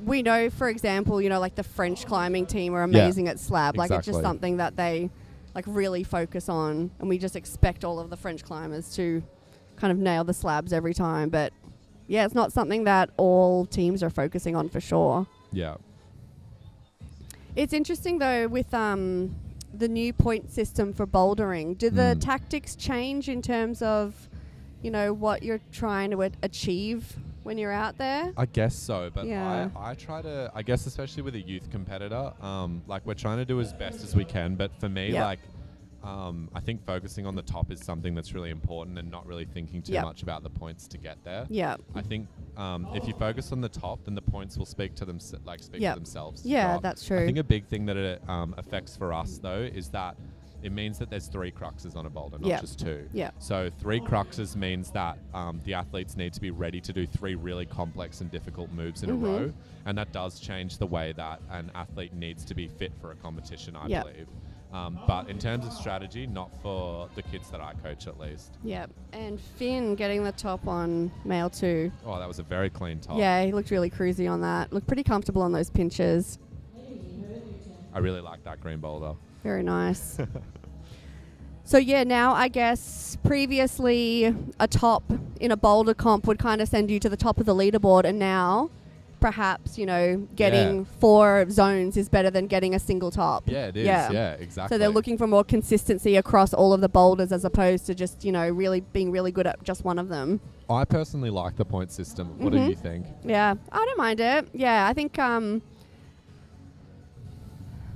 we know, for example, like the French climbing team are amazing at slab. Like it's just exactly. something that they like really focus on, and we just expect all of the French climbers to kind of nail the slabs every time. But yeah, it's not something that all teams are focusing on for sure. Yeah. It's interesting though with the new point system for bouldering. Do the tactics change in terms of, what you're trying to achieve when you're out there? I guess so, but Yeah. I try to, I guess especially with a youth competitor, like we're trying to do as best as we can, but for me, Yep. like, I think focusing on the top is something that's really important and not really thinking too Yep. much about the points to get there. Yeah. I think if you focus on the top, then the points will speak to them, speak Yep. for themselves. to Yeah, drop. that's true. I think a big thing that it affects for us though is that it means that there's 3 cruxes on a boulder, not Yep. just 2. Yep. So 3 cruxes means that the athletes need to be ready to do 3 really complex and difficult moves in a row, and that does change the way that an athlete needs to be fit for a competition, I Yep. believe. But in terms of strategy, not for the kids that I coach at least. Yep. And Finn getting the top on male 2. Oh, that was a very clean top. Yeah, he looked really cruisy on that. Looked pretty comfortable on those pinches. I really like that green boulder. Very nice. So yeah, now I guess previously a top in a boulder comp would kind of send you to the top of the leaderboard, and now perhaps, getting 4 zones is better than getting a single top. Yeah, it is. Yeah, exactly. So they're looking for more consistency across all of the boulders as opposed to just, really being really good at just one of them. I personally like the point system. What do you think? Yeah, I don't mind it. Yeah, I think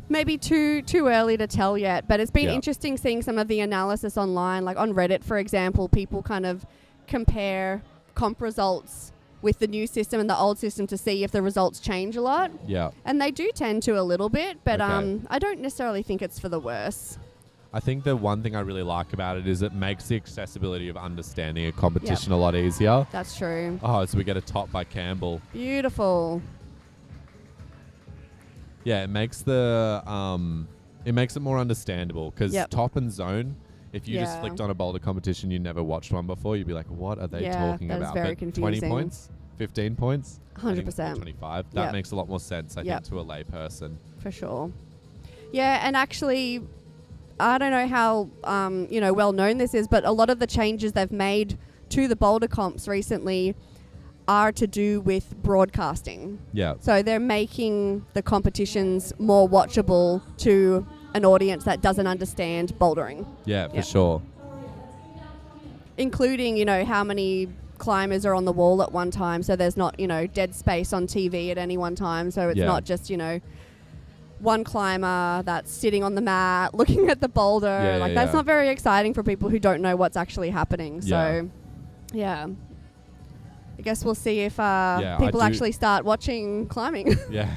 maybe too early to tell yet, but it's been Yeah. interesting seeing some of the analysis online, like on Reddit, for example. People kind of compare comp results with the new system and the old system to see if the results change a lot, Yeah. and they do tend to a little bit, but Okay. I don't necessarily think it's for the worse. I think the one thing I really like about it is it makes the accessibility of understanding a competition a lot easier. That's true. Oh, so we get a top by Campbell. Beautiful. Yeah, it makes the it makes it more understandable because Yep. top and zone. If you just Yeah. flicked on a boulder competition, you never watched one before, you'd be like, "What are they Yeah, talking that is about?" very But 20 confusing. points, 15 points, I think, 100%. 25. That Yep. makes a lot more sense, I Yep. think, to a lay person. For sure. Yeah, and actually, I don't know how well known this is, but a lot of the changes they've made to the boulder comps recently are to do with broadcasting. Yeah, So they're making the competitions more watchable to an audience that doesn't understand bouldering, yeah, for Yep. sure. including, how many climbers are on the wall at one time. So there's not, dead space on TV at any one time. So it's Yeah. not just, one climber that's sitting on the mat looking at the boulder. Yeah, like yeah, that's yeah. not very exciting for people who don't know what's actually happening. Yeah. So, yeah. I guess we'll see if I people do- actually start watching climbing. Yeah.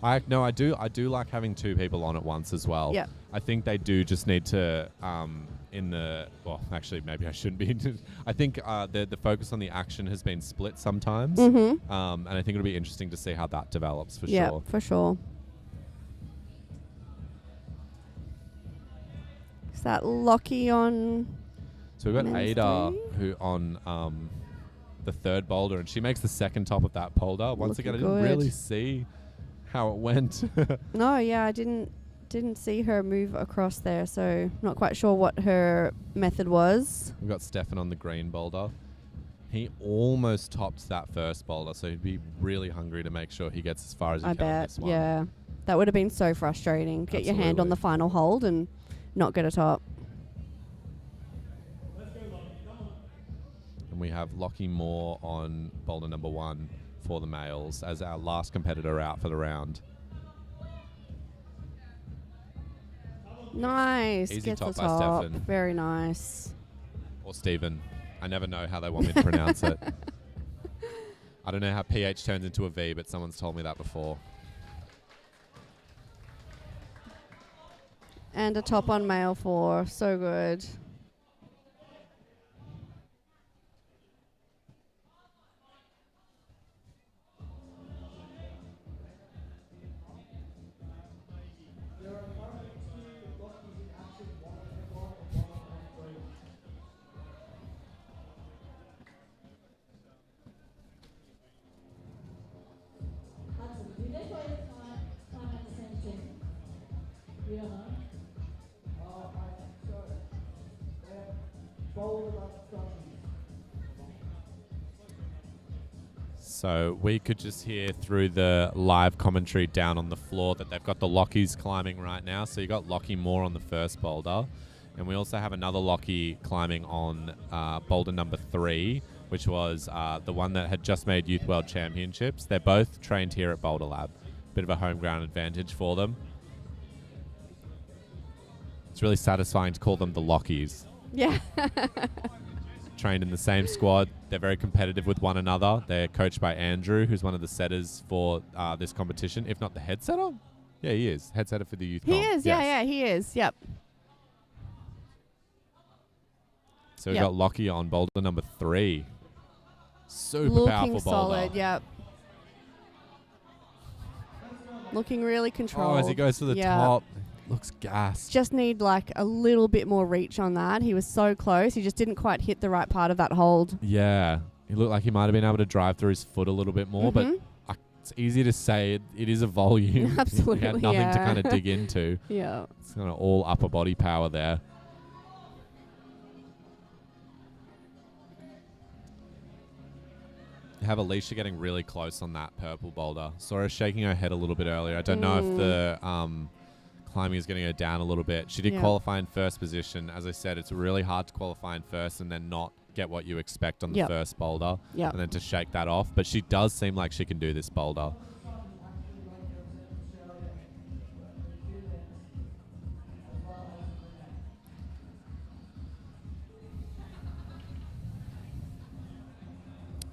I do like having 2 people on at once as well. Yeah. I think they do just need to actually maybe I shouldn't be. I think the focus on the action has been split sometimes. Mm-hmm. And I think it'll be interesting to see how that develops for Yeah, sure. for sure. Is that Lockie on? So we've got Men's Ada three? who on the 3rd boulder, and she makes the 2nd top of that boulder. Once Looking again, I didn't good. really see how it went. No, yeah, I didn't see her move across there, so not quite sure what her method was. We've got Stefan on the green boulder. He almost topped that 1st boulder, so he'd be really hungry to make sure he gets as far as he I can on bet. this one. Yeah, that would have been so frustrating. Get your hand on Absolutely. the final hold and not get a top. And we have Lockie Moore on boulder number 1 for the males as our last competitor out for the round. Nice. Easy Gets top the by top. Stefan. Very nice. Or Stephen. I never know how they want me to pronounce it. I don't know how PH turns into a V, but someone's told me that before. And a top on male 4. So good. So we could just hear through the live commentary down on the floor that they've got the Lockies climbing right now. So you got Lockie Moore on the first boulder. And we also have another Lockie climbing on boulder number 3, which was the one that had just made Youth World Championships. They're both trained here at Boulder Lab. Bit of a home ground advantage for them. It's really satisfying to call them the Lockies. Yeah. Trained in the same squad. They're very competitive with one another. They're coached by Andrew, who's one of the setters for this competition, if not the head setter. Yeah, he is. Head setter for the youth He comp. is, yeah, he is. Yep. So we've got Lockie on boulder number 3. Super Looking powerful boulder. solid, yep. Looking really controlled. Oh, as he goes to the top, looks gassed. Just need like a little bit more reach on that. He was so close. He just didn't quite hit the right part of that hold. Yeah. He looked like he might have been able to drive through his foot a little bit more, but it's easy to say it is a volume. Absolutely, he had nothing to kind of dig into. Yeah. It's kind of all upper body power there. You have Alicia getting really close on that purple boulder. Saw her shaking her head a little bit earlier. I don't know if the climbing is going to go down a little bit. She did qualify in first position. As I said, it's really hard to qualify in first and then not get what you expect on the first boulder and then to shake that off. But she does seem like she can do this boulder.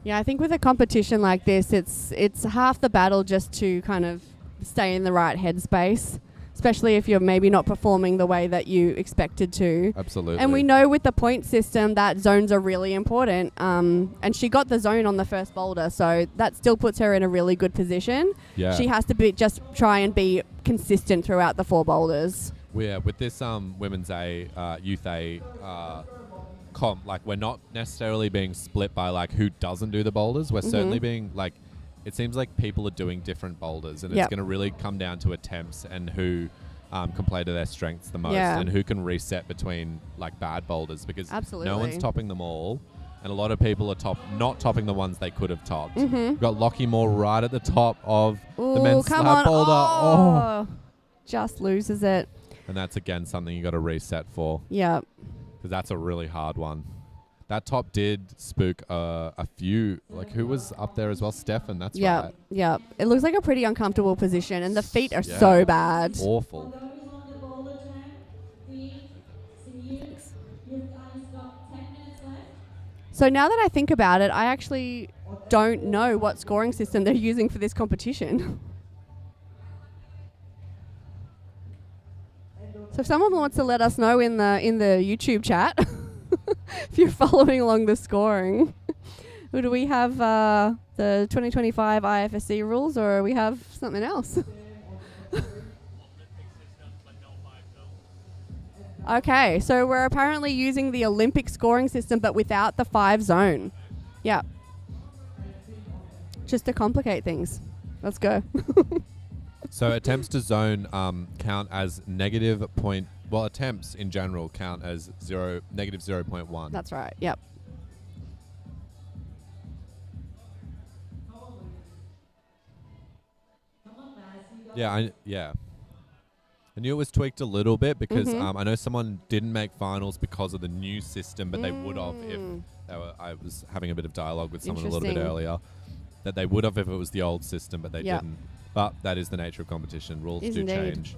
Yeah, I think with a competition like this, it's half the battle just to kind of stay in the right headspace, especially if you're maybe not performing the way that you expected to. Absolutely. And we know with the point system that zones are really important. And she got the zone on the first boulder, so that still puts her in a really good position. Yeah. She has to just try and be consistent throughout the 4 boulders. Yeah, with this women's A, youth A comp, like we're not necessarily being split by like who doesn't do the boulders. We're certainly being like, it seems like people are doing different boulders, and it's going to really come down to attempts and who can play to their strengths the most and who can reset between like bad boulders, because no one's topping them all, and a lot of people are not topping the ones they could have topped. We've got Lockie Moore right at the top of the men's slab boulder. Oh, just loses it. And that's again something you got to reset for. Yeah. Because that's a really hard one. That top did spook a few. Like, who was up there as well? Stefan, that's right. Yeah. It looks like a pretty uncomfortable position, and the feet are so bad. Awful. So now that I think about it, I actually don't know what scoring system they're using for this competition. So if someone wants to let us know in the YouTube chat, if you're following along the scoring, do we have the 2025 IFSC rules, or we have something else? Okay, so we're apparently using the Olympic scoring system, but without the 5 zone. Yeah. Just to complicate things. Let's go. So attempts to zone count as negative point. Well, attempts in general count as negative 0.1. That's right. Yep. Yeah, I knew it was tweaked a little bit because I know someone didn't make finals because of the new system, but they would have if they were. I was having a bit of dialogue with someone a little bit earlier that they would have if it was the old system, but they didn't. But that is the nature of competition. Rules do change.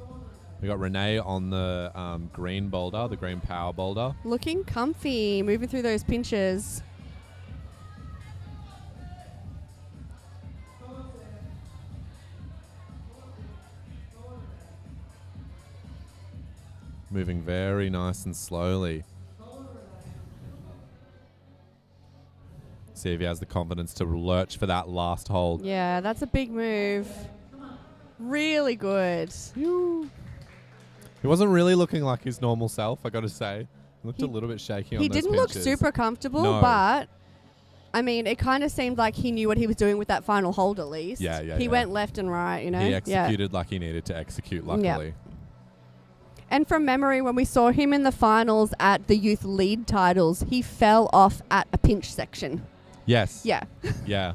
We got Renee on the green boulder, the green power boulder. Looking comfy, moving through those pinches. Moving very nice and slowly. See if he has the confidence to lurch for that last hold. Yeah, that's a big move. Really good. He wasn't really looking like his normal self, I got to say. He looked a little bit shaky on those He didn't look pinches. super comfortable, but I mean, it kind of seemed like he knew what he was doing with that final hold at least. He went left and right, you know. He executed like he needed to execute, luckily. And from memory, when we saw him in the finals at the youth lead titles, he fell off at a pinch section. Yes. Yeah. Yeah.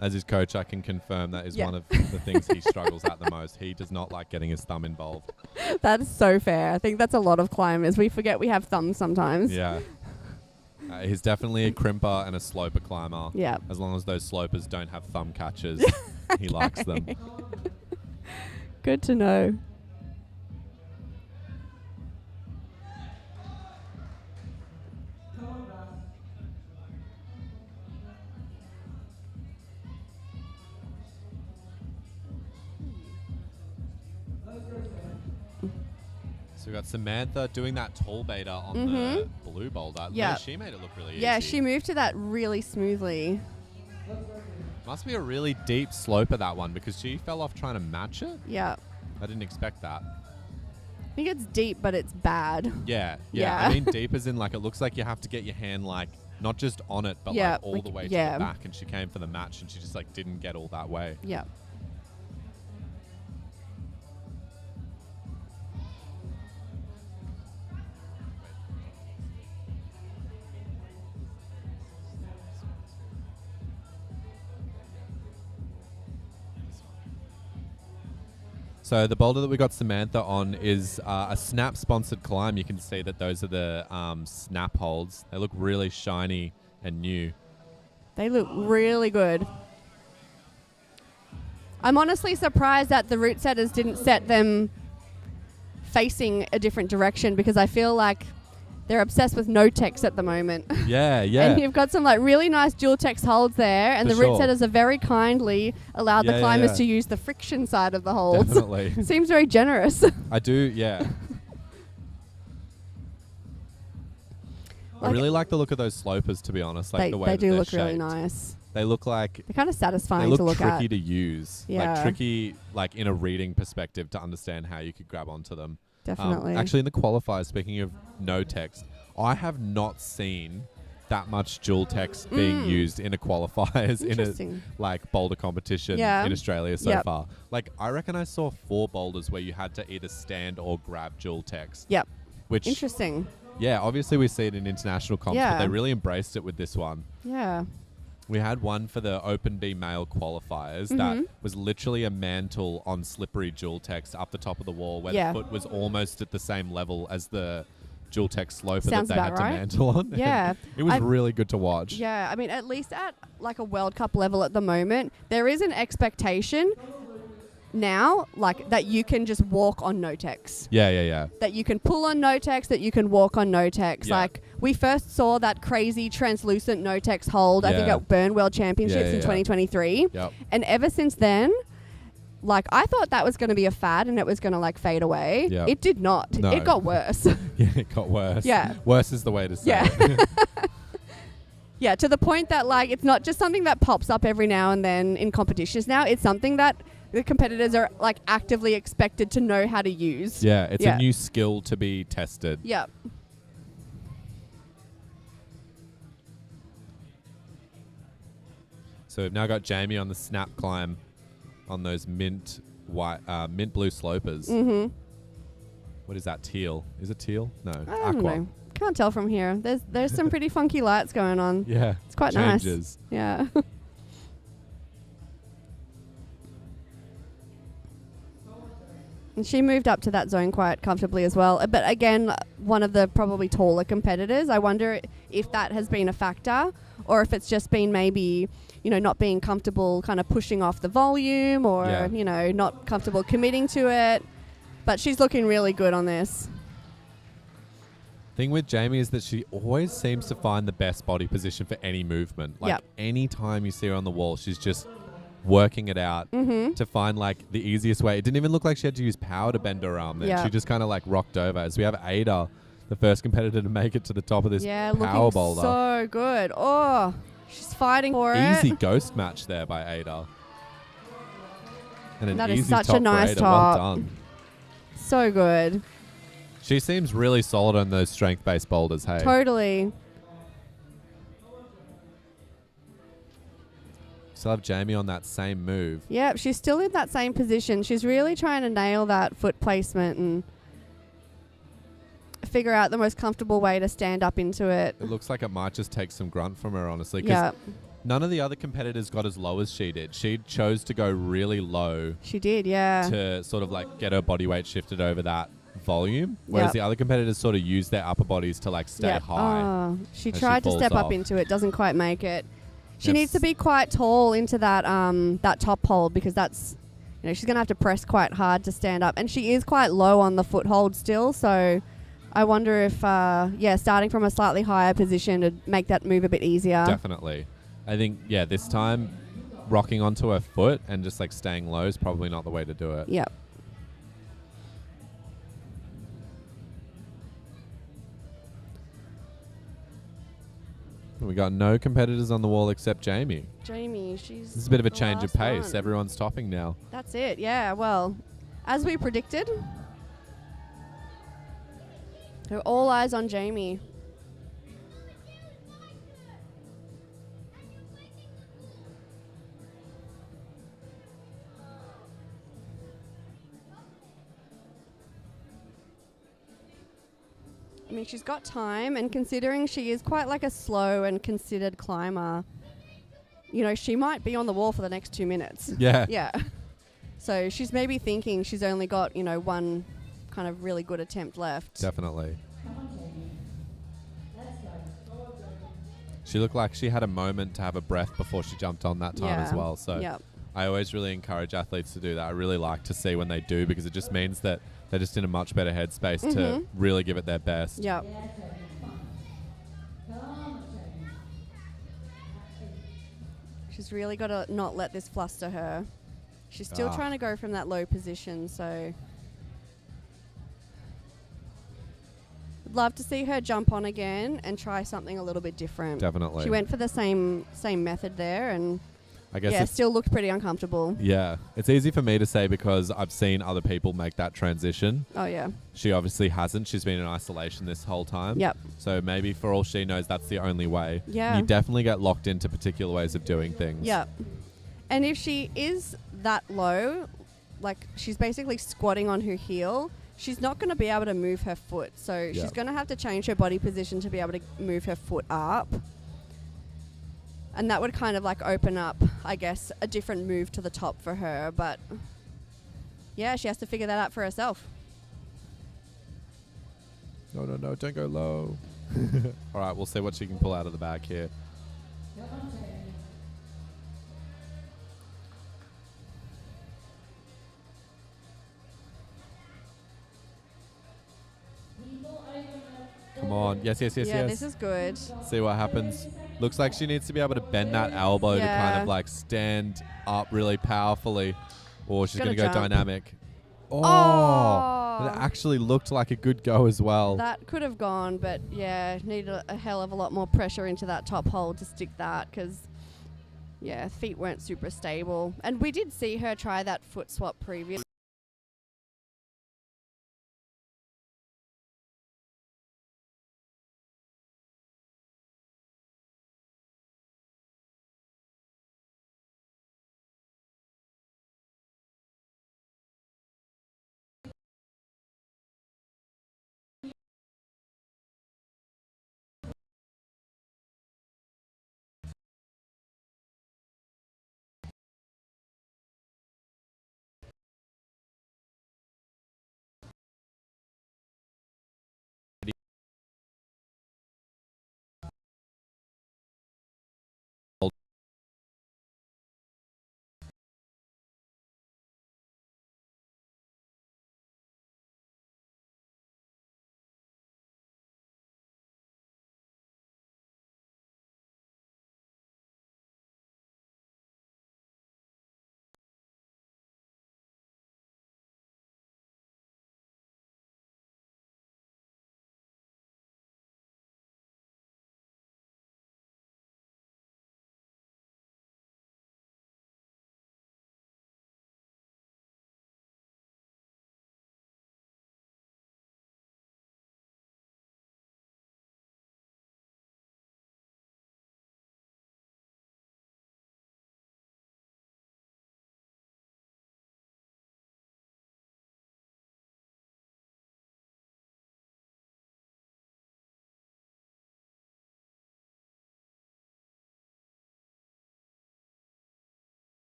As his coach, I can confirm that is Yeah. one of the things he struggles at the most. He does not like getting his thumb involved. That is so fair. I think that's a lot of climbers. We forget we have thumbs sometimes. Yeah. He's definitely a crimper and a sloper climber. Yeah. As long as those slopers don't have thumb catches, he likes them. Good to know. So we've got Samantha doing that tall beta on the blue boulder. Yeah. She made it look really Yeah, easy. she moved to that really smoothly. Must be a really deep sloper, that one, because she fell off trying to match it. Yeah. I didn't expect that. I think it's deep, but it's bad. Yeah. Yeah. I mean, deep as in, like, it looks like you have to get your hand, like, not just on it, but Yeah, like all like, the way yeah. to the back. And she came for the match, and she just like didn't get all that way. Yeah. So the boulder that we got Samantha on is a Snap sponsored climb. You can see that those are the Snap holds. They look really shiny and new. They look really good. I'm honestly surprised that the route setters didn't set them facing a different direction, because I feel like they're obsessed with no text at the moment. Yeah, yeah. And you've got some like really nice dual text holds there, and For the route sure. setters are very kindly allowed Yeah, the yeah, climbers yeah. to use the friction side of the holds. Definitely. Seems very generous. I do, yeah. I Like- really like the look of those slopers, to be honest. Like the way they that do they're look really shaped. nice. They look like They're kind of they satisfying look to look tricky at. to use. Yeah. Like tricky, like in a reading perspective, to understand how you could grab onto them. Definitely. Actually, in the qualifiers, speaking of no text, I have not seen that much dual text being used in a qualifiers in a Interesting. like boulder competition Yeah. in Australia so Yep. far. Like I reckon I saw 4 boulders where you had to either stand or grab dual text. Yep. Which Interesting. yeah, obviously we see it in international comps, but Yeah. they really embraced it with this one. Yeah. We had one for the Open B male qualifiers that was literally a mantle on slippery dual text up the top of the wall, where Yeah. the foot was almost at the same level as the dual text sloper Sounds that they about had right. to mantle on. Yeah. It was I've- really good to watch. Yeah, I mean, at least at like a World Cup level at the moment, there is an expectation now, like that you can just walk on no text. Yeah, yeah, yeah. That you can pull on no text, that you can walk on no text. Yeah. Like we first saw that crazy translucent no text hold, I think Yeah. at Burn World Championships Yeah, yeah, in yeah. 2023. Yep. And ever since then, like I thought that was going to be a fad and it was going to like fade away. Yeah. It did not. No. It got worse. Yeah, it got worse. Yeah. Worse is the way to say Yeah. it. Yeah, to the point that like it's not just something that pops up every now and then in competitions now. It's something that the competitors are like actively expected to know how to use. Yeah, it's Yeah. a new skill to be tested. Yeah. So we've now got Jamie on the snap climb on those mint blue slopers. Mm-hmm. What is that? Teal? Is it teal? No, I aqua. don't know. Can't tell from here. There's some pretty funky lights going on. Yeah, It's quite changes. nice. Yeah. And she moved up to that zone quite comfortably as well. But again, one of the probably taller competitors. I wonder if that has been a factor, or if it's just been maybe, not being comfortable kind of pushing off the volume, or, Yeah. not comfortable committing to it. But she's looking really good on this. Thing with Jamie is that she always seems to find the best body position for any movement. Like Yep. any time you see her on the wall, she's just working it out to find like the easiest way. It didn't even look like she had to use power to bend her arm then. Yeah. She just kind of like rocked over. As we have Ada, the first competitor to make it to the top of this Yeah, power looking boulder. so good. Oh, she's fighting for Easy it. ghost match there by Ada. And an That is easy such a top for nice Ada. top. Well done. So good. She seems really solid on those strength-based boulders, hey? Totally. Still have Jamie on that same move. Yep, she's still in that same position. She's really trying to nail that foot placement and figure out the most comfortable way to stand up into it. It looks like it might just take some grunt from her, honestly. 'Cause Yeah, none of the other competitors got as low as she did. She chose to go really low she did. Yeah, to sort of like get her body weight shifted over that volume, whereas Yep. the other competitors sort of use their upper bodies to like stay Yep. high. Oh, she as she tried to falls step up off. into it, doesn't quite make it. She Yes. needs to be quite tall into that that top hold, because that's, you know, she's gonna have to press quite hard to stand up, and she is quite low on the foothold still. So I wonder if starting from a slightly higher position would make that move a bit easier. Definitely. I think, yeah, this time rocking onto her foot and just like staying low is probably not the way to do it. Yep. We got no competitors on the wall except Jamie. Jamie, she's. This is a bit of a the change of last pace. one. Everyone's topping now. That's it. Yeah. Well, as we predicted, so all eyes on Jamie. I mean, she's got time, and considering she is quite like a slow and considered climber, you know, she might be on the wall for the next 2 minutes. Yeah. Yeah. So she's maybe thinking she's only got, you know, one kind of really good attempt left. Definitely. She looked like she had a moment to have a breath before she jumped on that time as Yeah. well. So Yep. I always really encourage athletes to do that. I really like to see when they do, because it just means that they're just in a much better headspace to really give it their best. Yep. She's really got to not let this fluster her. She's still trying to go from that low position, so I'd love to see her jump on again and try something a little bit different. Definitely. She went for the same method there, and I guess yeah, it's, still looked pretty uncomfortable. yeah, it's easy for me to say because I've seen other people make that transition. Oh yeah. She obviously hasn't. She's been in isolation this whole time. Yep. So maybe for all she knows, that's the only way. Yeah. You definitely get locked into particular ways of doing things. Yep. And if she is that low, like she's basically squatting on her heel, she's not going to be able to move her foot. So she's going to have to change her body position to be able to move her foot up. And that would kind of like open up, I guess, a different move to the top for her. But yeah, she has to figure that out for herself. No, don't go low. All right, we'll see what she can pull out of the bag here. Come on. Yes. Yeah, this is good. See what happens. Looks like she needs to be able to bend that elbow to kind Yeah. of like stand up really powerfully, or she's going Gotta to go jump. dynamic. Oh. That actually looked like a good go as well. That could have gone, but yeah, needed a hell of a lot more pressure into that top hold to stick that, because yeah, feet weren't super stable. And we did see her try that foot swap previously.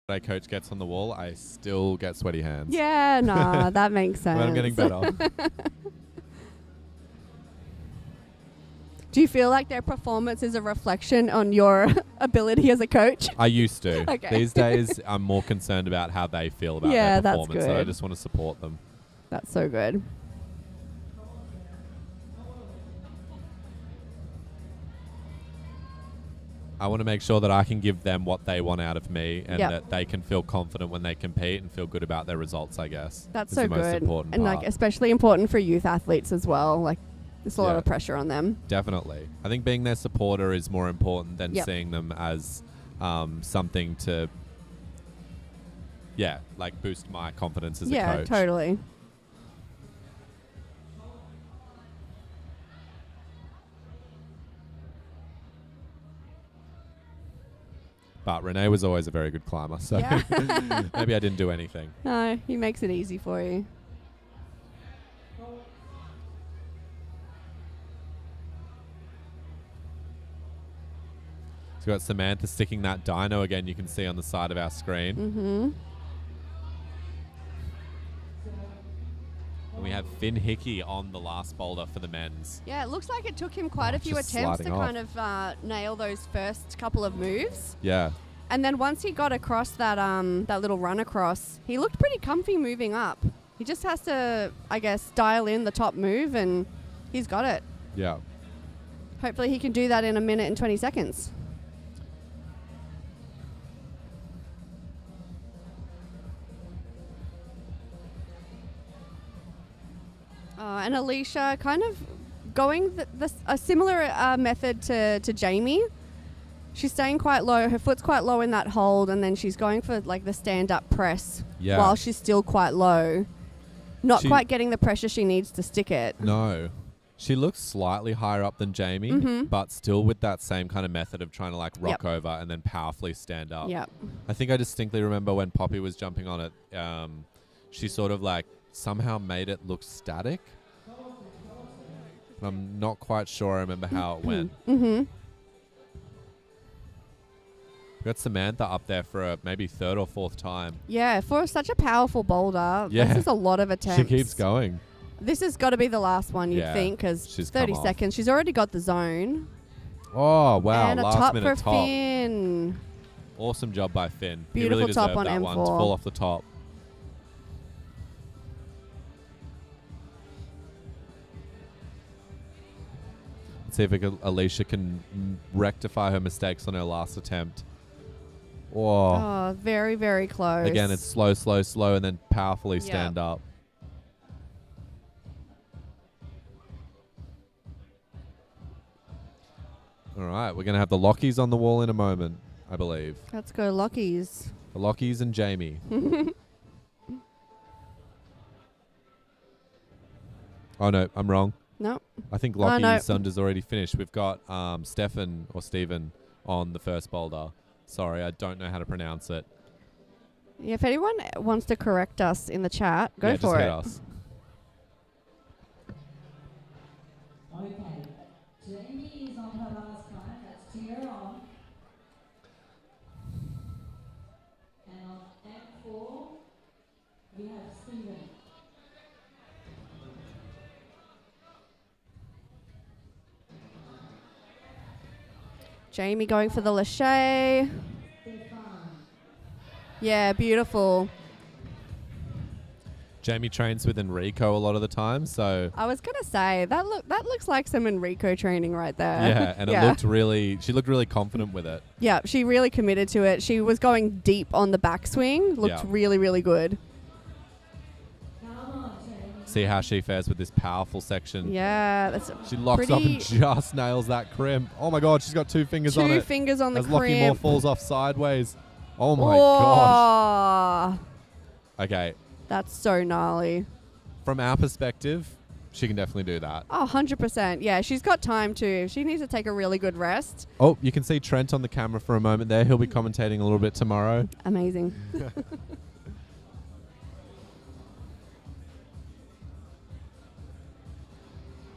a coach gets on the wall, I still get sweaty hands. Yeah, nah, that makes sense. But I'm getting better. Do you feel like their performance is a reflection on your ability as a coach? I used to. Okay. These days, I'm more concerned about how they feel about Yeah, their that's performance. So I good. just want to support them. That's so good. I want to make sure that I can give them what they want out of me, and Yep. that they can feel confident when they compete and feel good about their results, I guess. That's is so the most good. important And part. like especially important for youth athletes as well. Like there's a lot Yeah. of pressure on them. Definitely. I think being their supporter is more important than Yep. seeing them as something to, like boost my confidence as a Yeah, coach. totally. But Renee was always a very good climber, so Yeah. maybe I didn't do anything. No, he makes it easy for you. So we've got Samantha sticking that dyno again, you can see on the side of our screen. Mm-hmm. And we have Finn Hickey on the last boulder for the men's. Yeah, it looks like it took him quite a few just attempts to sliding off. kind of nail those first couple of moves. Yeah. And then once he got across that that little run across, he looked pretty comfy moving up. He just has to, I guess, dial in the top move, and he's got it. Yeah. Hopefully he can do that in a minute and 20 seconds. And Alicia kind of going a similar method to Jamie. She's staying quite low. Her foot's quite low in that hold, and then she's going for like the stand-up press Yeah. while she's still quite low. Not She- quite getting the pressure she needs to stick it. No. She looks slightly higher up than Jamie, Mhm. but still with that same kind of method of trying to like rock Yep. over and then powerfully stand up. Yeah. I think I distinctly remember when Poppy was jumping on it, she sort of like somehow made it look static. I'm not quite sure I remember how it went. Mm-hmm. We got Samantha up there for a maybe third or fourth time. Yeah, for such a powerful boulder, Yeah. this is a lot of attempts. She keeps going. This has got to be the last one, you'd Yeah, think, because she's 30 come off. seconds. She's already got the zone. Oh, wow. And a Last top minute for top. Finn. Awesome job by Finn. Beautiful he really top deserved on that one to M4. fall off the top. Let's see if Alicia can rectify her mistakes on her last attempt. Oh. Oh, very, very close. Again, it's slow, slow, slow, and then powerfully stand up. All right, we're going to have the Lockies on the wall in a moment, I believe. Let's go Lockies. The Lockies and Jamie. Oh, no, I'm wrong. No. I think Oh, Lockie's no. Sunder's already finished. We've got Stephen on the first boulder. Sorry, I don't know how to pronounce it. Yeah, if anyone wants to correct us in the chat, go Yeah, for just it. hit us. Okay, Jamie is on her last climb, that's Tia on. And on M4, we have Stephen. Jamie going for the Lachey. Yeah, beautiful. Jamie trains with Enrico a lot of the time, so I was gonna say that looks like some Enrico training right there. yeah, and it looked really. She looked really confident with it. Yeah, she really committed to it. She was going deep on the backswing. Looked Yeah. really, really good. See how she fares with this powerful section. Yeah, that's She locks up and pretty- just nails that crimp. Oh my god, she's got two fingers on two it. fingers on the As Lockie Moore crimp. falls off sideways. Oh my gosh. Oh, Okay, that's so gnarly. from our perspective, she can definitely do that. Oh, 100%. Yeah, she's got time to. She needs to take a really good rest. Oh, you can see Trent on the camera for a moment there. He'll be commentating a little bit tomorrow. Amazing.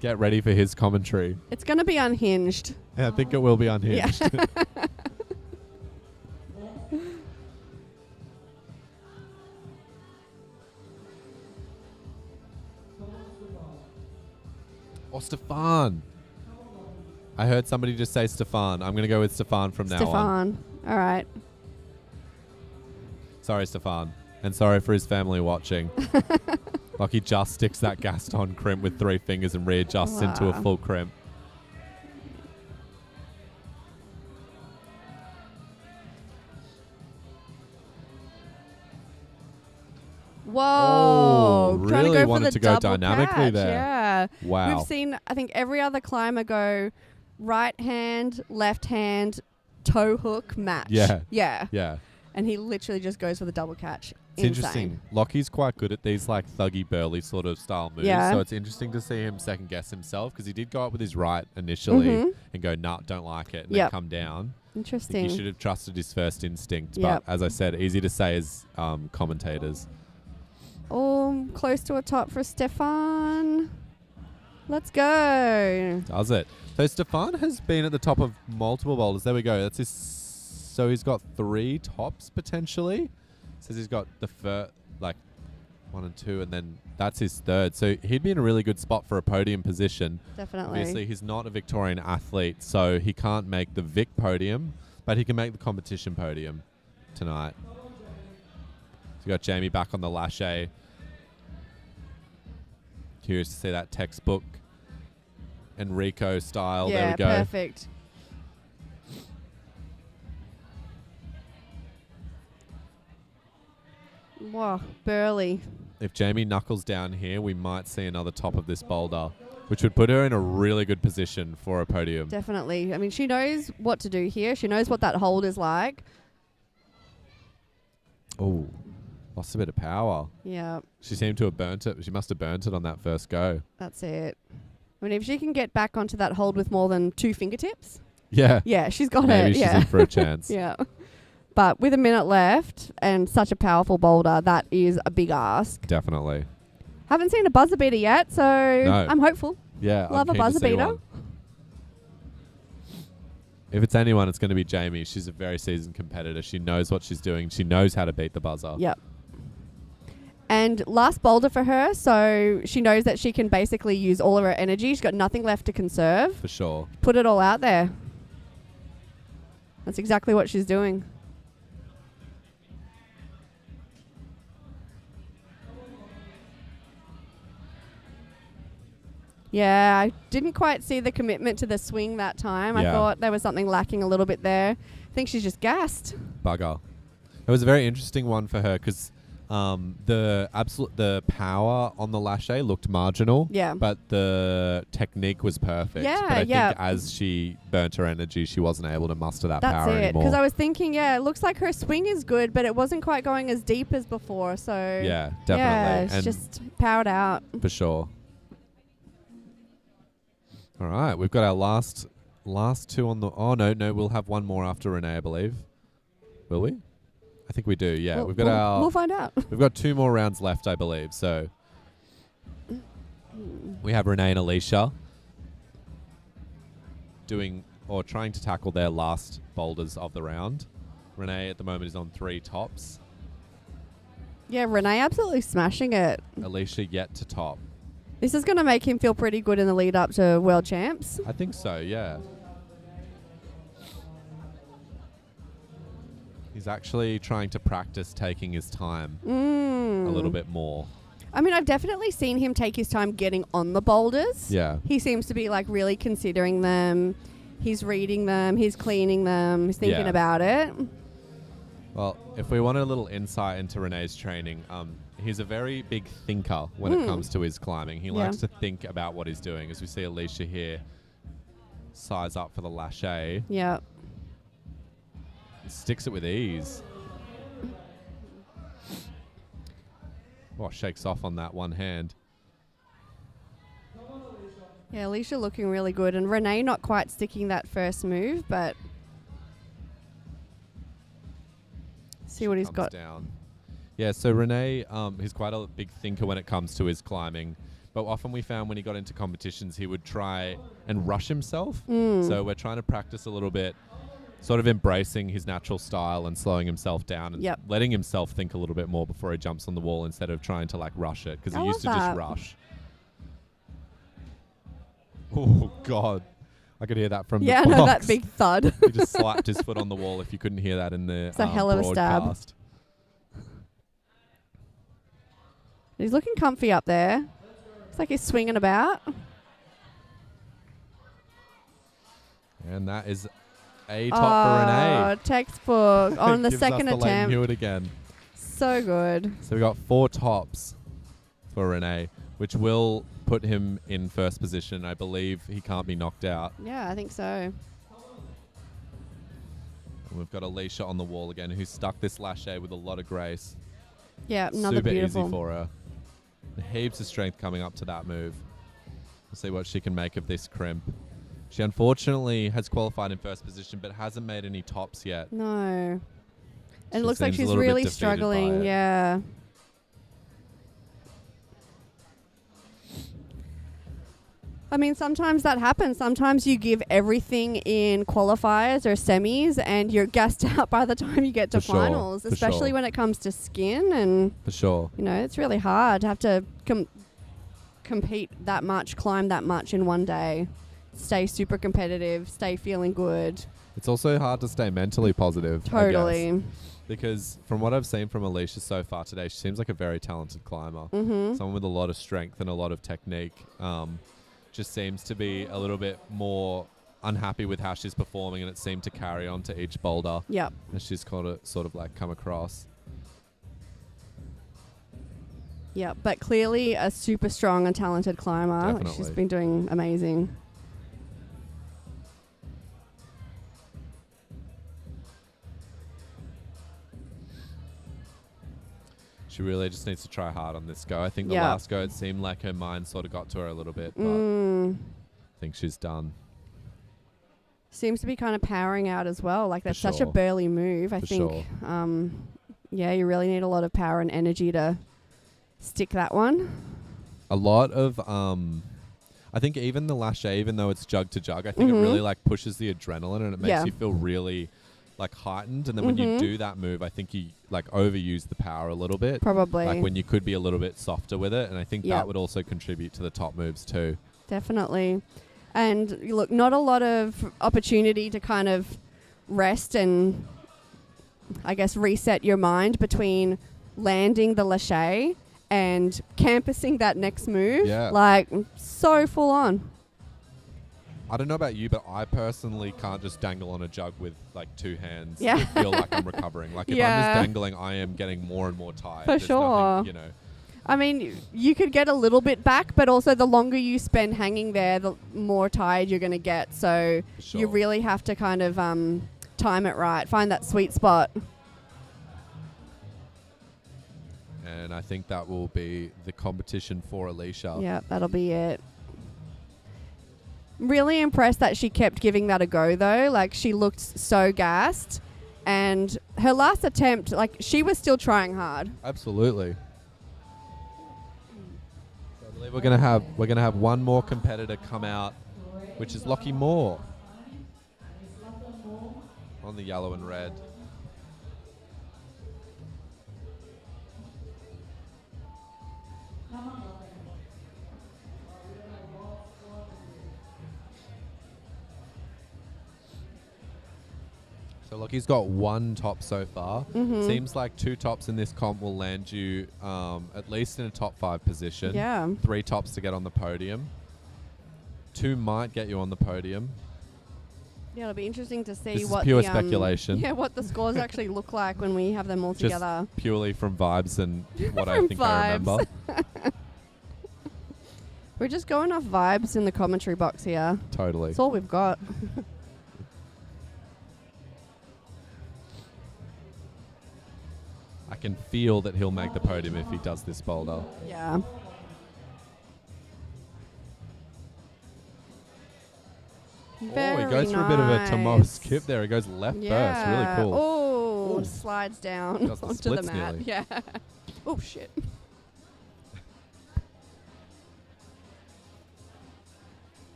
Get ready for his commentary. It's going to be unhinged. Yeah, I think it will be unhinged. Stefan. I heard somebody just say Stefan. I'm going to go with Stefan from now on. Stefan. All right. Sorry, Stefan. And sorry for his family watching. Like he just sticks that Gaston crimp with 3 fingers and readjusts into a Wow. full crimp. Whoa. Oh, Trying really to go wanted for the to go double dynamically catch. there. Yeah. Wow. We've seen, I think, every other climber go right hand, left hand, toe hook match. Yeah. Yeah. Yeah. And he literally just goes for the double catch. It's interesting. Lockie's quite good at these like thuggy burly sort of style moves. Yeah. So it's interesting to see him second guess himself because he did go up with his right initially Mhm. and go, nah, don't like it, and Yep. then come down. I think Interesting. he should have trusted his first instinct. Yep. But as I said, easy to say as commentators. Oh, close to a top for Stefan. Let's go. Does it? So Stefan has been at the top of multiple boulders. There we go. That's his. So he's got 3 tops potentially. Says he's got the first, like 1 and 2, and then that's his 3rd. So he'd be in a really good spot for a podium position. Definitely. Obviously, he's not a Victorian athlete, so he can't make the Vic podium, but he can make the competition podium tonight. So we got Jamie back on the lache. Curious to see that textbook Enrico style. Yeah, there we go. perfect. Wow, burly. If Jamie knuckles down here, we might see another top of this boulder, which would put her in a really good position for a podium. Definitely. I mean, she knows what to do here. She knows what that hold is like. Oh, lost a bit of power. Yeah, She seemed to have burnt it. She must have burnt it on that first go. that's it. I mean, if she can get back onto that hold with more than 2 fingertips, Yeah. yeah, she's got Maybe it. she's Yeah. in for a chance. Yeah. But with a minute left and such a powerful boulder, that is a big ask. Definitely. Haven't seen a buzzer beater yet, so No. I'm hopeful. Yeah. Love I'm a keen to buzzer see beater. one. If it's anyone, it's going to be Jamie. She's a very seasoned competitor. She knows what she's doing. She knows how to beat the buzzer. Yep. And last boulder for her, so she knows that she can basically use all of her energy. She's got nothing left to conserve. For sure. Put it all out there. That's exactly what she's doing. Yeah, I didn't quite see the commitment to the swing that time. I Yeah. thought there was something lacking a little bit there. I think she's just gassed. Bugger. It was a very interesting one for her because the power on the lache looked marginal. Yeah. But the technique was perfect. Yeah, But I yeah. think as she burnt her energy, she wasn't able to muster that That's power it. anymore. Because I was thinking, yeah, it looks like her swing is good, but it wasn't quite going as deep as before. So yeah, yeah, definitely. it's And just powered out. for sure. All right, we've got our last 2 on the. Oh no, we'll have one more after Renee, I believe. Will we? I think we do. Yeah, We'll- we've got we'll find out. we've got 2 more rounds left, I believe. So we have Renee and Alicia doing or trying to tackle their last boulders of the round. Renee at the moment is on 3 tops. Yeah, Renee absolutely smashing it. Alicia yet to top. This is going to make him feel pretty good in the lead up to World Champs. I think so. Yeah. He's actually trying to practice taking his time a little bit more. I mean, I've definitely seen him take his time getting on the boulders. Yeah. He seems to be like really considering them. He's reading them. He's cleaning them. He's thinking Yeah. about it. Well, if we wanted a little insight into Renee's training, he's a very big thinker when it comes to his climbing. He Yeah. likes to think about what he's doing. As we see Alicia here size up for the lache. Yeah. Sticks it with ease. Oh, shakes off on that one hand. Yeah, Alicia looking really good. And Renee not quite sticking that first move, but see what he's Comes got. down. Yeah, so Renee, he's quite a big thinker when it comes to his climbing. But often we found when he got into competitions, he would try and rush himself. So we're trying to practice a little bit, sort of embracing his natural style and slowing himself down and Yep. letting himself think a little bit more before he jumps on the wall instead of trying to like rush it because I he used to love just that. rush. Oh, God. I could hear that from Yeah, the no, that box. big thud. He just slapped his foot on the wall if you couldn't hear that in the It's a hell of a stab. broadcast. He's looking comfy up there. Looks like he's swinging about. And that is a top for Renee. Textbook on the Gives second us the Leighton attempt. Hewitt again. So good. So we got 4 tops for Renee, which will put him in first position. I believe he can't be knocked out. Yeah, I think so. And we've got Alicia on the wall again, who stuck this lâché with a lot of grace. Yeah, another Super beautiful. easy for her. Heaps of strength coming up to that move. We'll see what she can make of this crimp. She unfortunately has qualified in first position, but hasn't made any tops yet. No. And She it looks like seems a she's little bit really defeated struggling. by it. Yeah. I mean, sometimes that happens. Sometimes you give everything in qualifiers or semis and you're gassed out by the time you get to For sure, finals, for especially sure. when it comes to skin. And, For sure. you know, it's really hard to have to compete that much, climb that much in one day, stay super competitive, stay feeling good. It's also hard to stay mentally positive. I guess. Totally. Because from what I've seen from Alicia so far today, she seems like a very talented climber. Mm-hmm. Someone with a lot of strength and a lot of technique. Just seems to be a little bit more unhappy with how she's performing, and it seemed to carry on to each boulder Yep. as she's sort of like come across. Yeah, but clearly a super strong and talented climber. Like, she's Definitely. been doing amazing. She really just needs to try hard on this go. I think the Yeah. last go, it seemed like her mind sort of got to her a little bit, but Mm. I think she's done. Seems to be kind of powering out as well. Like, that's such a sure. burly move. I For think, sure. yeah, you really need a lot of power and energy to stick that one. A lot of, I think even the lâché, even though it's jug to jug, I think it Mhm. really like pushes the adrenaline and it makes Yeah. you feel really like heightened. And then when you Mhm. do that move, I think you like overuse the power a little bit. Probably. Like when you could be a little bit softer with it. And I think Yep. that would also contribute to the top moves too. Definitely. And look, not a lot of opportunity to kind of rest and, I guess, reset your mind between landing the lâché and campusing that next move. Yeah. Like, so full on. I don't know about you, but I personally can't just dangle on a jug with like 2 hands Yeah. and feel like I'm recovering. Like if I'm Yeah. just dangling, I am getting more and more tired. For There's sure. nothing, you know. I mean, you could get a little bit back, but also the longer you spend hanging there, the more tired you're going to get. So Sure. you really have to kind of time it right, find that sweet spot. And I think that will be the competition for Alicia. Yeah, that'll be it. Really impressed that she kept giving that a go, though. Like, she looked so gassed. And her last attempt, like, she was still trying hard. Absolutely. So I believe we're gonna have one more competitor come out, which is Lockie Moore on the yellow and red. So Lockie's got 1 top so far. Mhm. Seems like 2 tops in this comp will land you at least in a top 5 position. Yeah. 3 tops to get on the podium. 2 might get you on the podium. Yeah, it'll be interesting to see This is what pure the, speculation. Yeah, what the scores actually look like when we have them all Just together. purely from vibes and what I From think I vibes. remember. We're just going off vibes in the commentary box here. Totally. That's all we've got. I can feel that he'll make the podium if he does this boulder. Yeah. Oh, he goes for a bit of a Tomo skip there. He goes left first. Really cool. Oh, Ooh. slides down Does the onto the splits mat. nearly. Yeah. Oh, shit.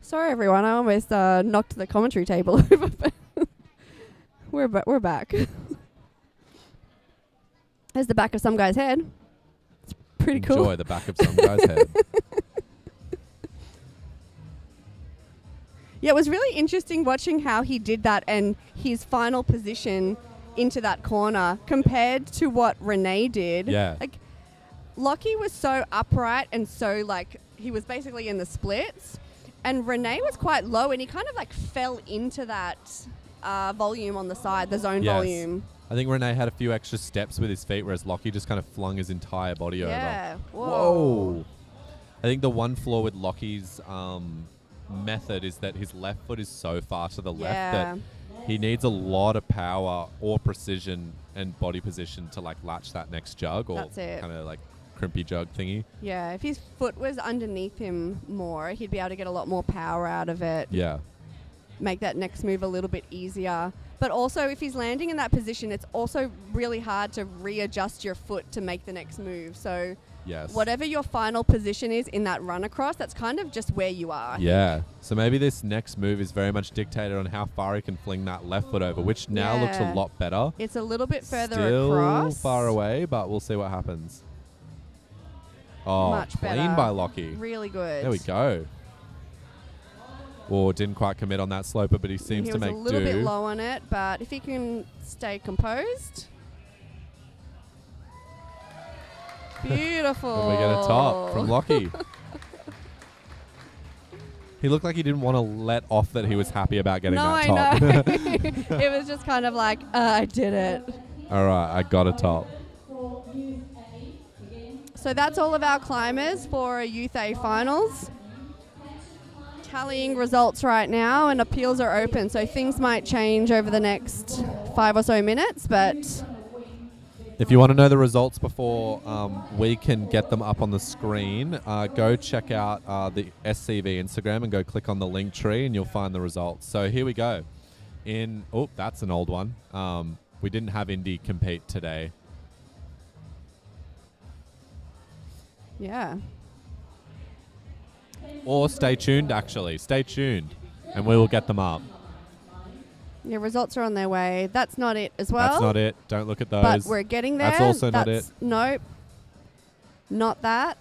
Sorry, everyone. I almost knocked the commentary table over. But we're back. There's the back of some guy's head. It's Pretty enjoy cool. the back of some guy's head. Yeah, it was really interesting watching how he did that and his final position into that corner compared to what Renee did. Yeah. Like, Lockie was so upright and so, like, he was basically in the splits. And Renee was quite low and he kind of, like, fell into that volume on the side, the zone Yes. volume. I think Renee had a few extra steps with his feet, whereas Lockie just kind of flung his entire body Yeah. over. Whoa. I think the one flaw with Lockie's method is that his left foot is so far to the left that he needs a lot of power or precision and body position to like latch that next jug or That's it. kind of like crimpy jug thingy. Yeah, if his foot was underneath him more, he'd be able to get a lot more power out of it. Yeah. Make that next move a little bit easier. But also, if he's landing in that position, it's also really hard to readjust your foot to make the next move. So Yes. whatever your final position is in that run across, that's kind of just where you are. Yeah. So maybe this next move is very much dictated on how far he can fling that left foot over, which now looks a Yeah. lot better. It's a little bit further Still across. far away, but we'll see what happens. Oh, Much clean better. by Lockie. Really good. There we go. Or didn't quite commit on that sloper, but he seems He to was make a little do. bit low on it, but if he can stay composed. Beautiful. And we get a top from Lockie. He looked like he didn't want to let off that he was happy about getting No, that I top. know. It was just kind of like, I did it. All right, I got a top. So that's all of our climbers for Youth A Finals. Tallying results right now, and appeals are open, so things might change over the next 5 or so minutes, but If you want to know the results before we can get them up on the screen, go check out the SCV Instagram and go click on the link tree and you'll find the results. So here we go. Oh, that's an old one. We didn't have Indy compete today. yeah. Or stay tuned, actually. Stay tuned and we will get them up. Your results are on their way. That's not it as well. That's not it. Don't look at those. But we're getting there. That's also not it. Nope. Not that.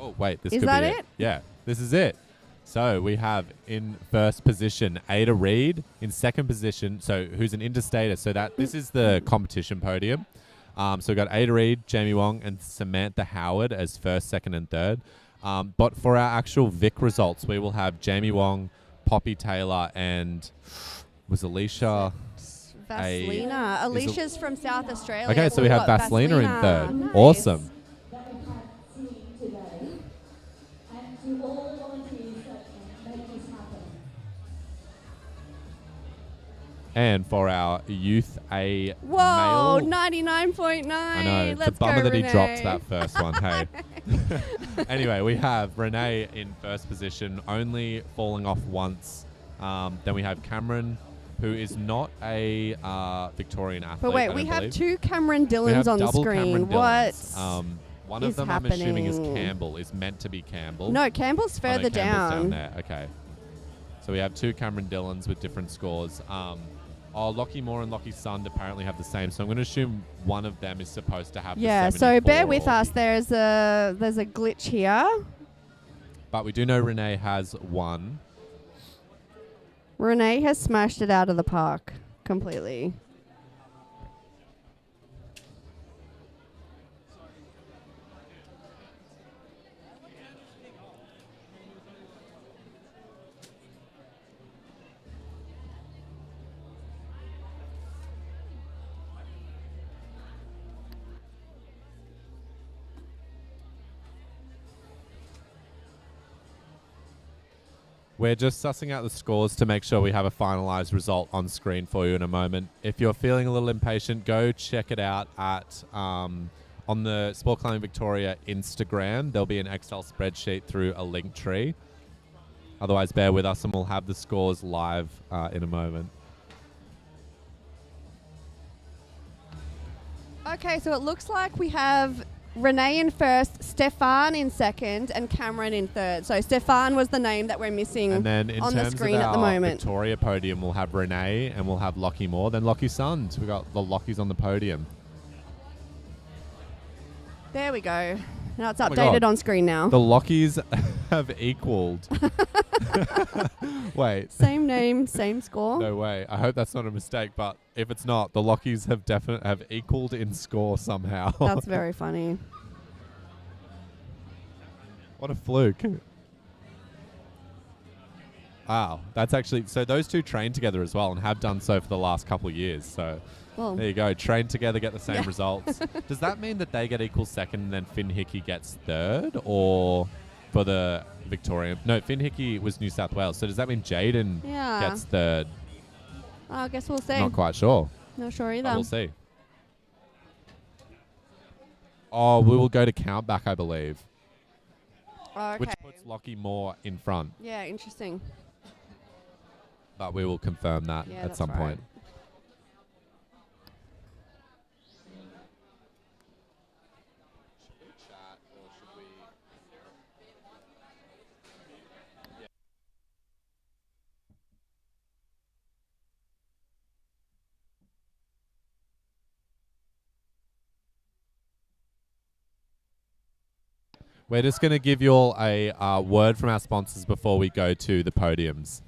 Oh, wait. This Is could that be it? Yeah, this is it. So we have in first position Ada Reed, in second position, so who's an interstater. So that this is the competition podium. So we've got Ada Reed, Jamie Wong, and Samantha Howard as first, second, and third. But for our actual Vic results, we will have Jamie Wong, Poppy Taylor, and was Alicia... Vaselina. Alicia's from South Australia. Okay, so we we've have got Vaselina in third. Nice. Awesome. that we have seen today, and to all the volunteers that make this happen. And for our Youth A Whoa, male... 99.9. I know, it's a Let's bummer go, that he Renee. dropped that first one, hey. Anyway, we have Renee in first position, only falling off once. Then we have Cameron, who is not a Victorian athlete. But wait, I we don't have believe. 2 Cameron We Dillons have on the double screen. Cameron What? Dillons. One is of them I'm assuming is happening? Campbell, is meant to be Campbell. No, Campbell's Oh, no, further Campbell's down. there. Okay. So we have 2 Cameron Dillons with different scores. Lockie Moore and Lockie Sund apparently have the same, so I'm going to assume one of them is supposed to have Yeah, the so bear 74 with us. There's a glitch here. But we do know Renee has 1. Renee has smashed it out of the park completely. We're just sussing out the scores to make sure we have a finalized result on screen for you in a moment. If you're feeling a little impatient, go check it out at on the Sport Climbing Victoria Instagram. There'll be an Excel spreadsheet through a link tree. Otherwise, bear with us and we'll have the scores live in a moment. Okay, so it looks like we have Renee in first, Stefan in second, and Cameron in third. So Stefan was the name that we're missing And then in on the terms screen of at the our moment. Victoria podium, we'll have Renee and we'll have Lockie Moore, then Lockie Sund. We've got the Lockies on the podium. There we go. Now it's my updated God. on screen now. The Lockies have equalled. Wait. Same name, same score. No way. I hope that's not a mistake, but if it's not, the Lockies have equalled in score somehow. That's very funny. What a fluke. Wow. That's actually... So those two train together as well and have done so for the last couple of years. So Well, there you go. Train together, get the same results. Does that mean that they get equal second and then Finn Hickey gets third? Or for the Victorian... No, Finn Hickey was New South Wales. So does that mean Jaden yeah. gets third? I guess we'll see. Not quite sure. Not sure either. But we'll see. Oh, we will go to count back, I believe. Oh, okay. Which puts Lockie more in front. Yeah, interesting. But we will confirm that Yeah, at that's some right. point. We're just going to give you all a word from our sponsors before we go to the podiums.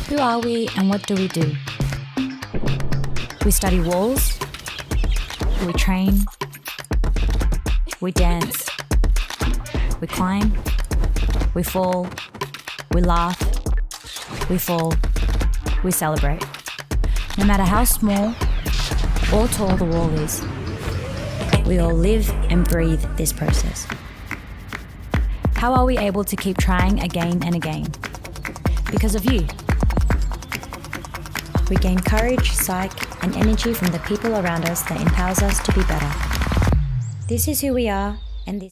Who are we and what do we do? We study walls, we train, we dance, we climb, we fall, we laugh, we fall, we celebrate. No matter how small or tall the wall is, we all live and breathe this process. How are we able to keep trying again and again? Because of you. We gain courage, psych, and energy from the people around us that empowers us to be better. This is who we are, and this.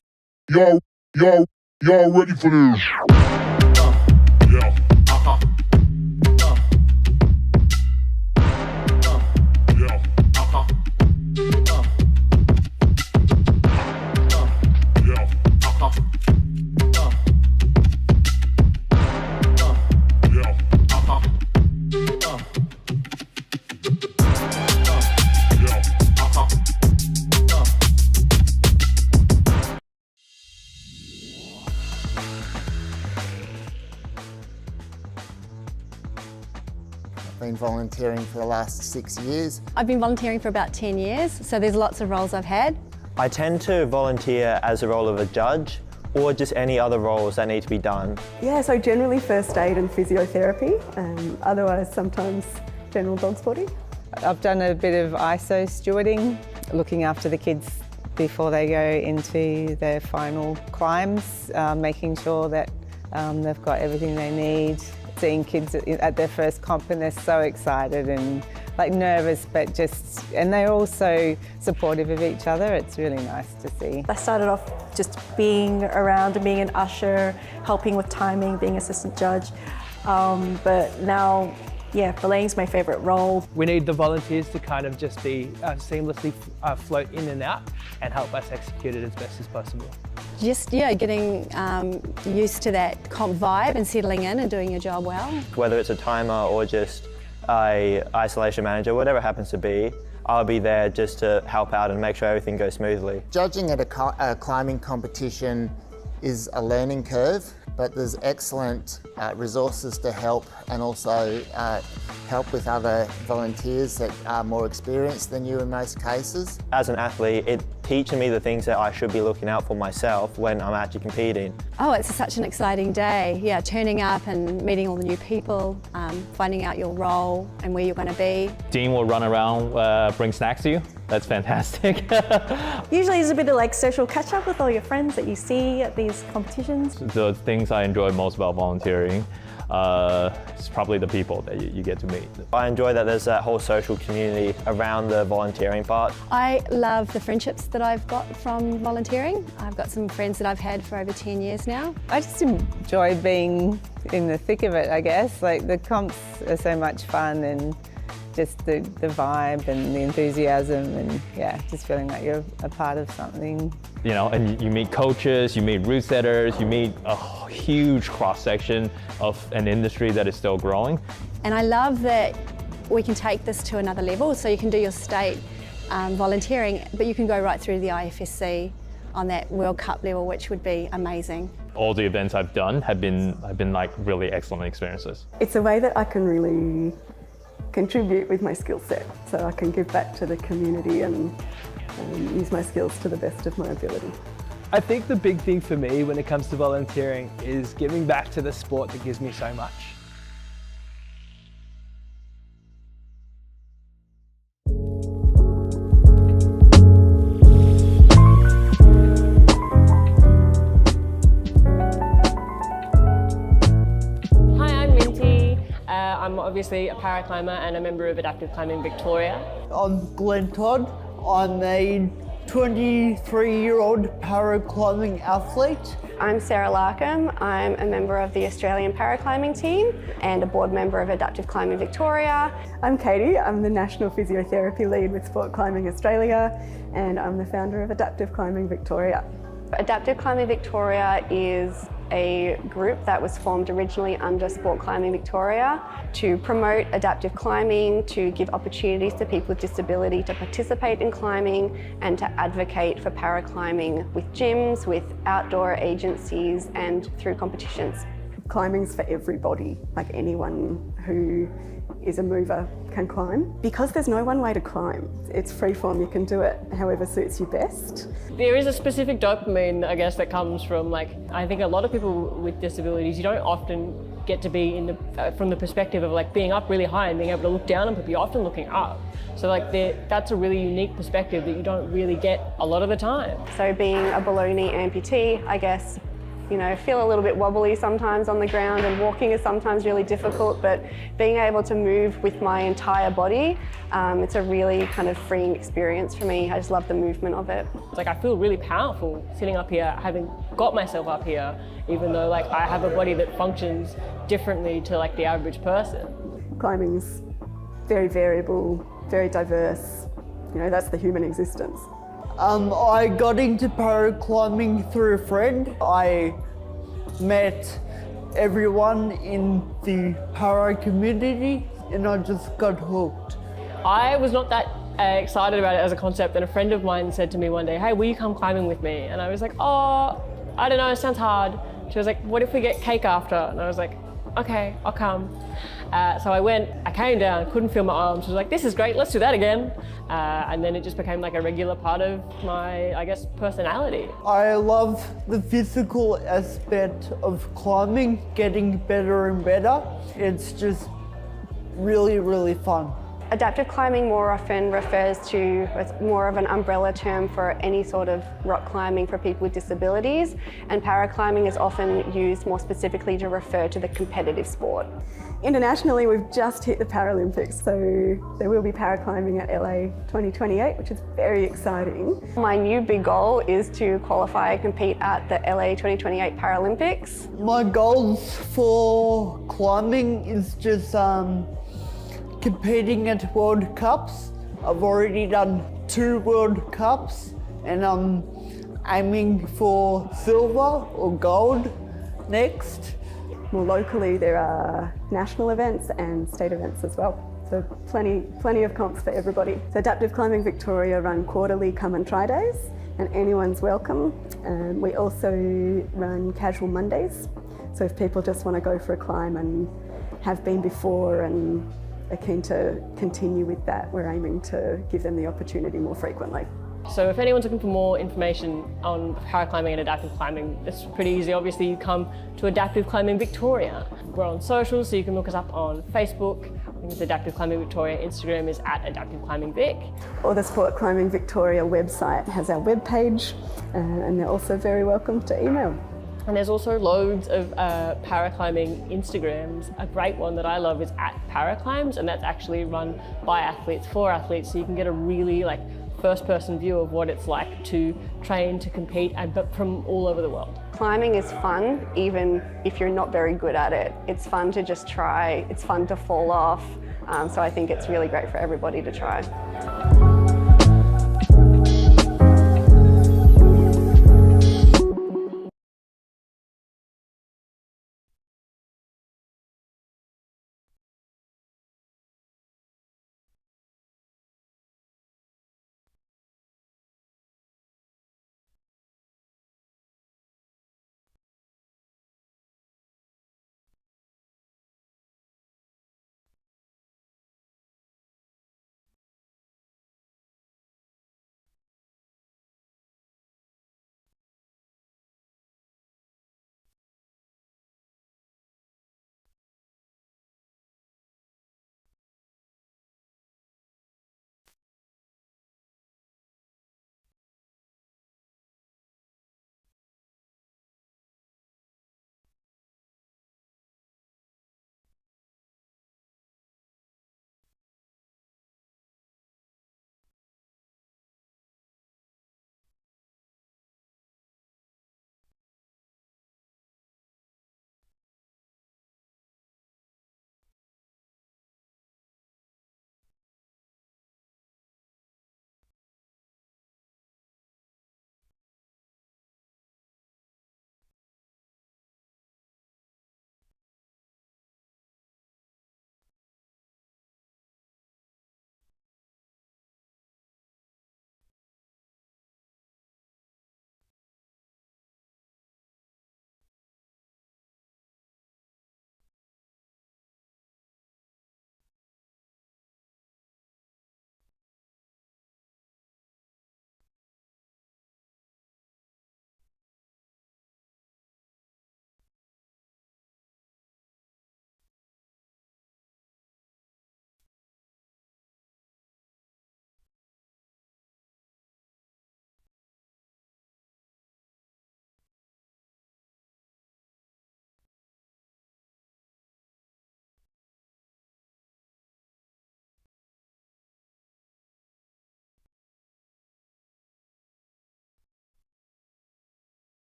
Y'all ready for this? Yeah. Been volunteering for the last 6 years. I've been volunteering for about 10 years, so there's lots of roles I've had. I tend to volunteer as a role of a judge or just any other roles that need to be done. Yeah, so generally first aid and physiotherapy, otherwise sometimes general dog sporting. I've done a bit of ISO stewarding, looking after the kids before they go into their final climbs, making sure that they've got everything they need. Seeing kids at their first comp and they're so excited and like nervous, but and they're also supportive of each other. It's really nice to see. I started off just being around and being an usher, helping with timing, being assistant judge, but now, yeah, belaying's my favourite role. We need the volunteers to kind of just be seamlessly float in and out and help us execute it as best as possible. Just, yeah, getting used to that comp vibe and settling in and doing your job well. Whether it's a timer or just a isolation manager, whatever it happens to be, I'll be there just to help out and make sure everything goes smoothly. Judging at a climbing competition is a learning curve. but there's excellent resources to help, and also help with other volunteers that are more experienced than you in most cases. As an athlete, it teaches me the things that I should be looking out for myself when I'm actually competing. Oh, it's such an exciting day. Yeah, turning up and meeting all the new people, finding out your role and where you're going to be. Dean will run around, bring snacks to you. That's fantastic. Usually there's a bit of like social catch up with all your friends that you see at these competitions. The things I enjoy most about volunteering is probably the people that you get to meet. I enjoy that there's that whole social community around the volunteering part. I love the friendships that I've got from volunteering. I've got some friends that I've had for over 10 years now. I just enjoy being in the thick of it, I guess. Like the comps are so much fun, and just the vibe and the enthusiasm, and yeah, just feeling like you're a part of something. You know, and you meet coaches, you meet route setters, you meet a huge cross-section of an industry that is still growing. And I love that we can take this to another level, so you can do your state volunteering, but you can go right through the IFSC on that World Cup level, which would be amazing. All the events I've done have been like really excellent experiences. It's a way that I can really contribute with my skill set, so I can give back to the community and use my skills to the best of my ability. I think the big thing for me when it comes to volunteering is giving back to the sport that gives me so much. I'm obviously a paraclimber and a member of Adaptive Climbing Victoria. I'm Glenn Todd. I'm a 23-year-old paraclimbing athlete. I'm Sarah Larcombe. I'm a member of the Australian paraclimbing team and a board member of Adaptive Climbing Victoria. I'm Katie. I'm the National Physiotherapy Lead with Sport Climbing Australia, and I'm the founder of Adaptive Climbing Victoria. Adaptive Climbing Victoria is a group that was formed originally under Sport Climbing Victoria to promote adaptive climbing, to give opportunities to people with disability to participate in climbing, and to advocate for paraclimbing with gyms, with outdoor agencies, and through competitions. Climbing's for everybody, like anyone who is a mover can climb. Because there's no one way to climb. It's free form, you can do it however suits you best. There is a specific dopamine, I guess, that comes from, like, I think a lot of people with disabilities, you don't often get to be in from the perspective of like being up really high and being able to look down on people. You're often looking up. So like that's a really unique perspective that you don't really get a lot of the time. So being a below knee amputee, I guess, you know, feel a little bit wobbly sometimes on the ground, and walking is sometimes really difficult, but being able to move with my entire body, it's a really kind of freeing experience for me. I just love the movement of it. Like I feel really powerful sitting up here, having got myself up here, even though like I have a body that functions differently to like the average person. Climbing's very variable, very diverse. You know, that's the human existence. I got into paraclimbing through a friend. I met everyone in the para community and I just got hooked. I was not that excited about it as a concept, and a friend of mine said to me one day, "Hey, will you come climbing with me?" And I was like, "Oh, I don't know, it sounds hard." She was like, "What if we get cake after?" And I was like, "Okay, I'll come." So I went, I came down, couldn't feel my arms. She was like, "This is great, let's do that again." And then it just became like a regular part of my, I guess, personality. I love the physical aspect of climbing, getting better and better. It's just really, really fun. Adaptive climbing more often refers to, it's more of an umbrella term for any sort of rock climbing for people with disabilities, and paraclimbing is often used more specifically to refer to the competitive sport. Internationally, we've just hit the Paralympics, so there will be paraclimbing at LA 2028, which is very exciting. My new big goal is to qualify and compete at the LA 2028 Paralympics. My goals for climbing is just competing at World Cups. I've already done 2 World Cups and I'm aiming for silver or gold next. More locally, there are national events and state events as well. So plenty of comps for everybody. So Adaptive Climbing Victoria run quarterly come and try days, and anyone's welcome. We also run casual Mondays. So if people just want to go for a climb and have been before and are keen to continue with that, we're aiming to give them the opportunity more frequently. So if anyone's looking for more information on paraclimbing and adaptive climbing, it's pretty easy. Obviously, you come to Adaptive Climbing Victoria. We're on socials, so you can look us up on Facebook. I think it's Adaptive Climbing Victoria. Instagram is @Adaptive Climbing Vic. Or the Sport Climbing Victoria website has our webpage, and they're also very welcome to email. And there's also loads of paraclimbing Instagrams. A great one that I love is @Paraclimbs, and that's actually run by athletes for athletes, so you can get a really first-person view of what it's like to train, to compete, but from all over the world. Climbing is fun, even if you're not very good at it. It's fun to just try, it's fun to fall off, so I think it's really great for everybody to try.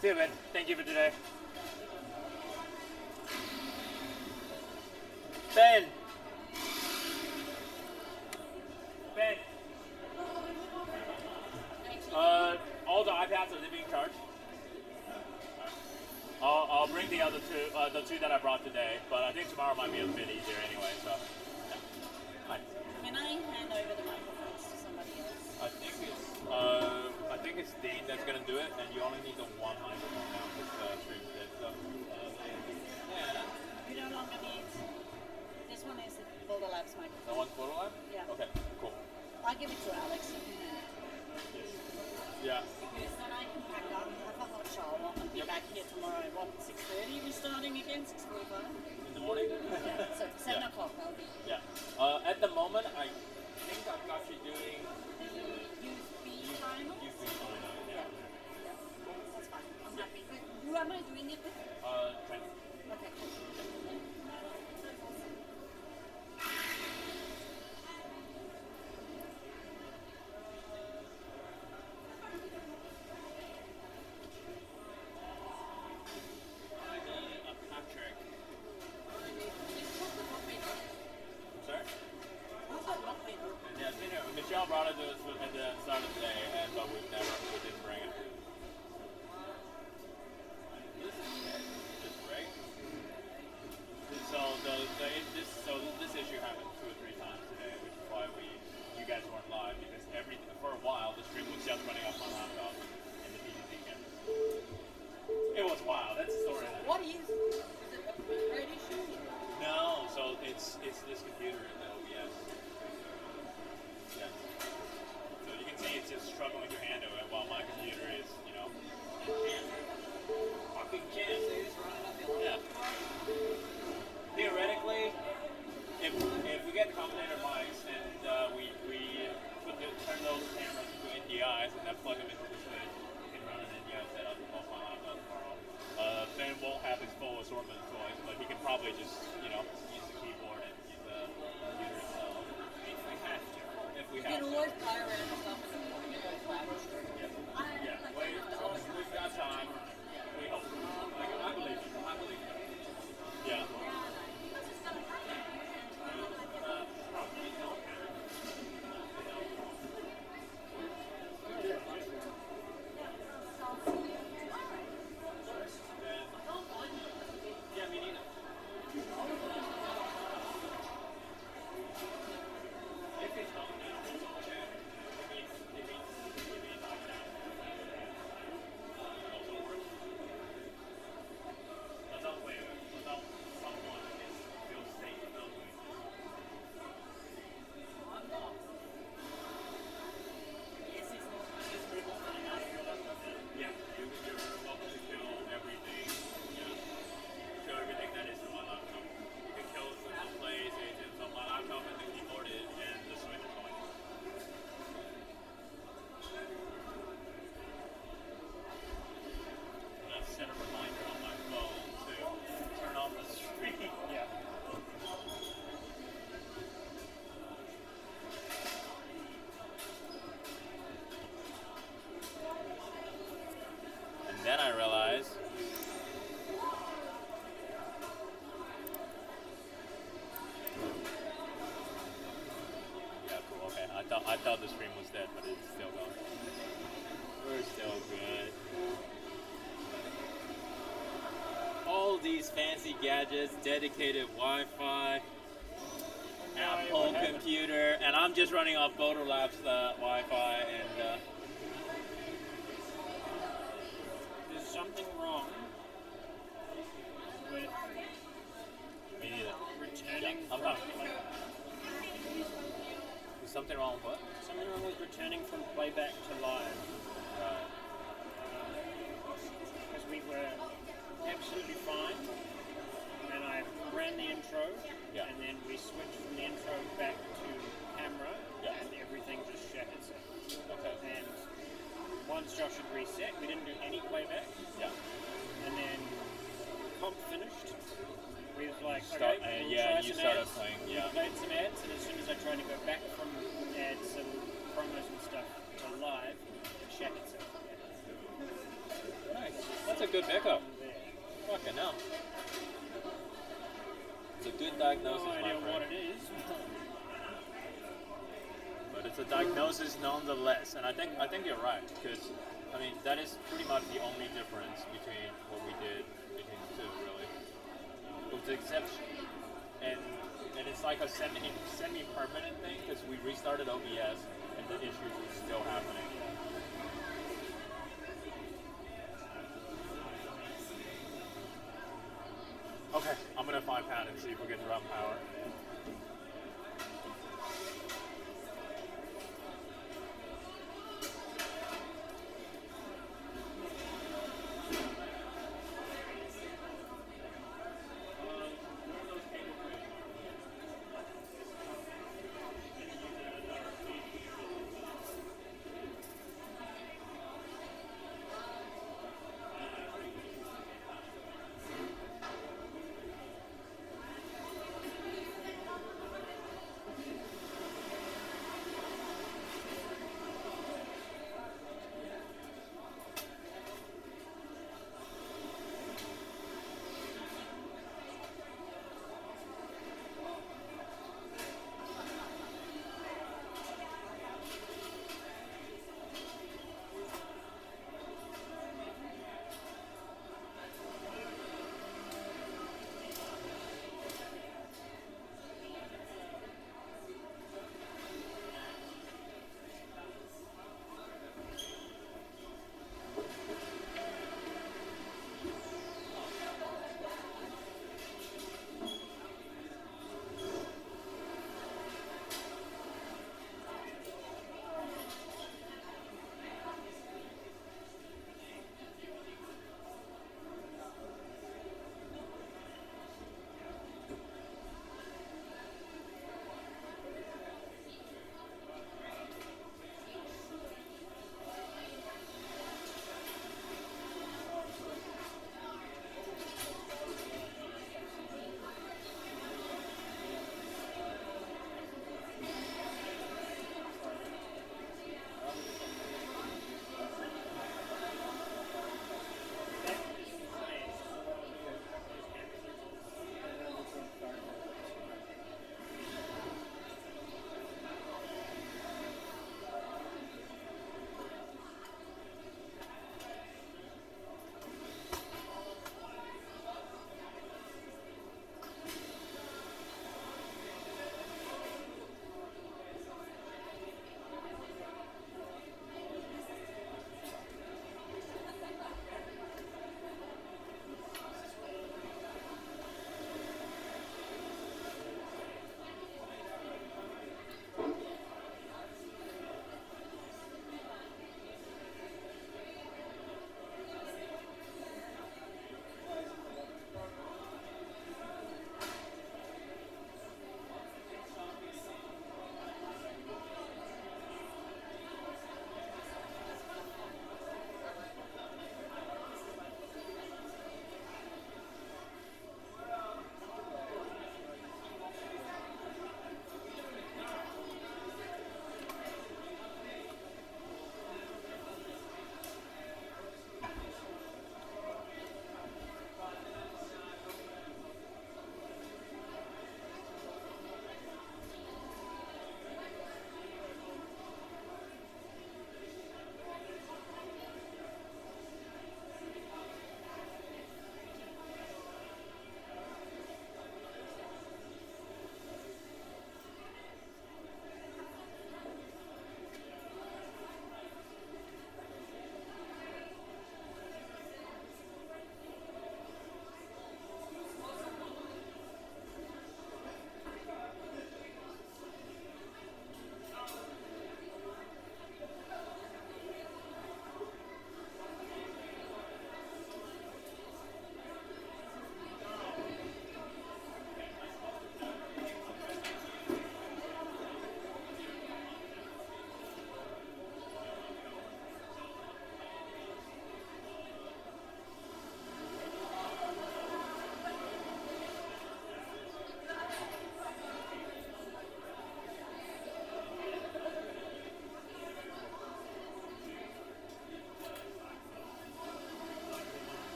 See you, Ben. Thank you for today. Ben! Ben! All the iPads are being charged. I'll bring the other two, the two that I brought today, but I think tomorrow might be a bit easier anyway, so. Yeah. Hi. Can I hand over the microphones to somebody else? I think it's Dean that's gonna do it, and you only need the one microphone now because stream's dead. So, yeah. You no longer need. This one is the Boulder Labs microphone. That one's Boulder Lab? Yeah. Okay, cool. I'll give it to Alex. You can hand it. Yes. Yeah. Because then I can pack up, have a hot shower, and be back here tomorrow at 6:30. We're starting again, 6:45. In the morning? Yeah, so 7 o'clock I'll be. Yeah. At the moment, I think I've got you doing Youth B final? Youth B final, yeah. That's fine. I'm happy. Who am I doing it with? Trent. Okay, cool. Patrick. Sorry? Yeah, Michelle brought it to us at the start of the day, but we didn't bring it. This is great. So this issue happened 2 or 3 times today, which is why you guys weren't live, because for a while the stream was just running off my laptop and the PDZ cameras. It was wild. That's the story. What is it? A red issue? No, so it's this computer in the OBS. Yeah. So you can see it's just struggling to handle it while my computer is, fucking can't. Yeah. Theoretically, if we get the combinator mics and we turn those cameras into NDIs and then plug them into the switch, we can run an NDI setup off my laptop tomorrow. Ben won't have his full assortment of toys, but he can probably just, use the keyboard and use the computer itself. If we have to. You can always play around and stuff in the morning and go flat. Yeah, we've got time. We hope. I believe it. Yeah. Then I realized cool, okay. I thought the stream was dead, but it's still going. We're still good. All these fancy gadgets, dedicated Wi-Fi, Apple computer, and I'm just running off Boulder Labs Wi-Fi and there's something wrong with me neither. Returning. Yeah, I'm coming. Is something wrong with what? Something wrong with returning from playback to live. Because we were absolutely fine, and I ran the intro, and then we switched from the intro back to camera, and everything just shut itself. Okay. And once Josh had reset, we didn't do any playback. Yeah. And then comp finished. We was like, Start, okay, we'll yeah, try you some started ads. playing, We yeah. played some ads, and as soon as I tried to go back from ads and promos and stuff to live, it shut itself. Nice. That's a good pickup. Fucking hell. It's a good diagnosis, No my idea friend. what it is. But it's a diagnosis nonetheless, and I think you're right, because I mean that is pretty much the only difference between what we did between the two, really, with the exception, and it's like a semi-permanent thing because we restarted OBS and the issues were still happening. Okay, I'm gonna 5-pound and see if we can drum power.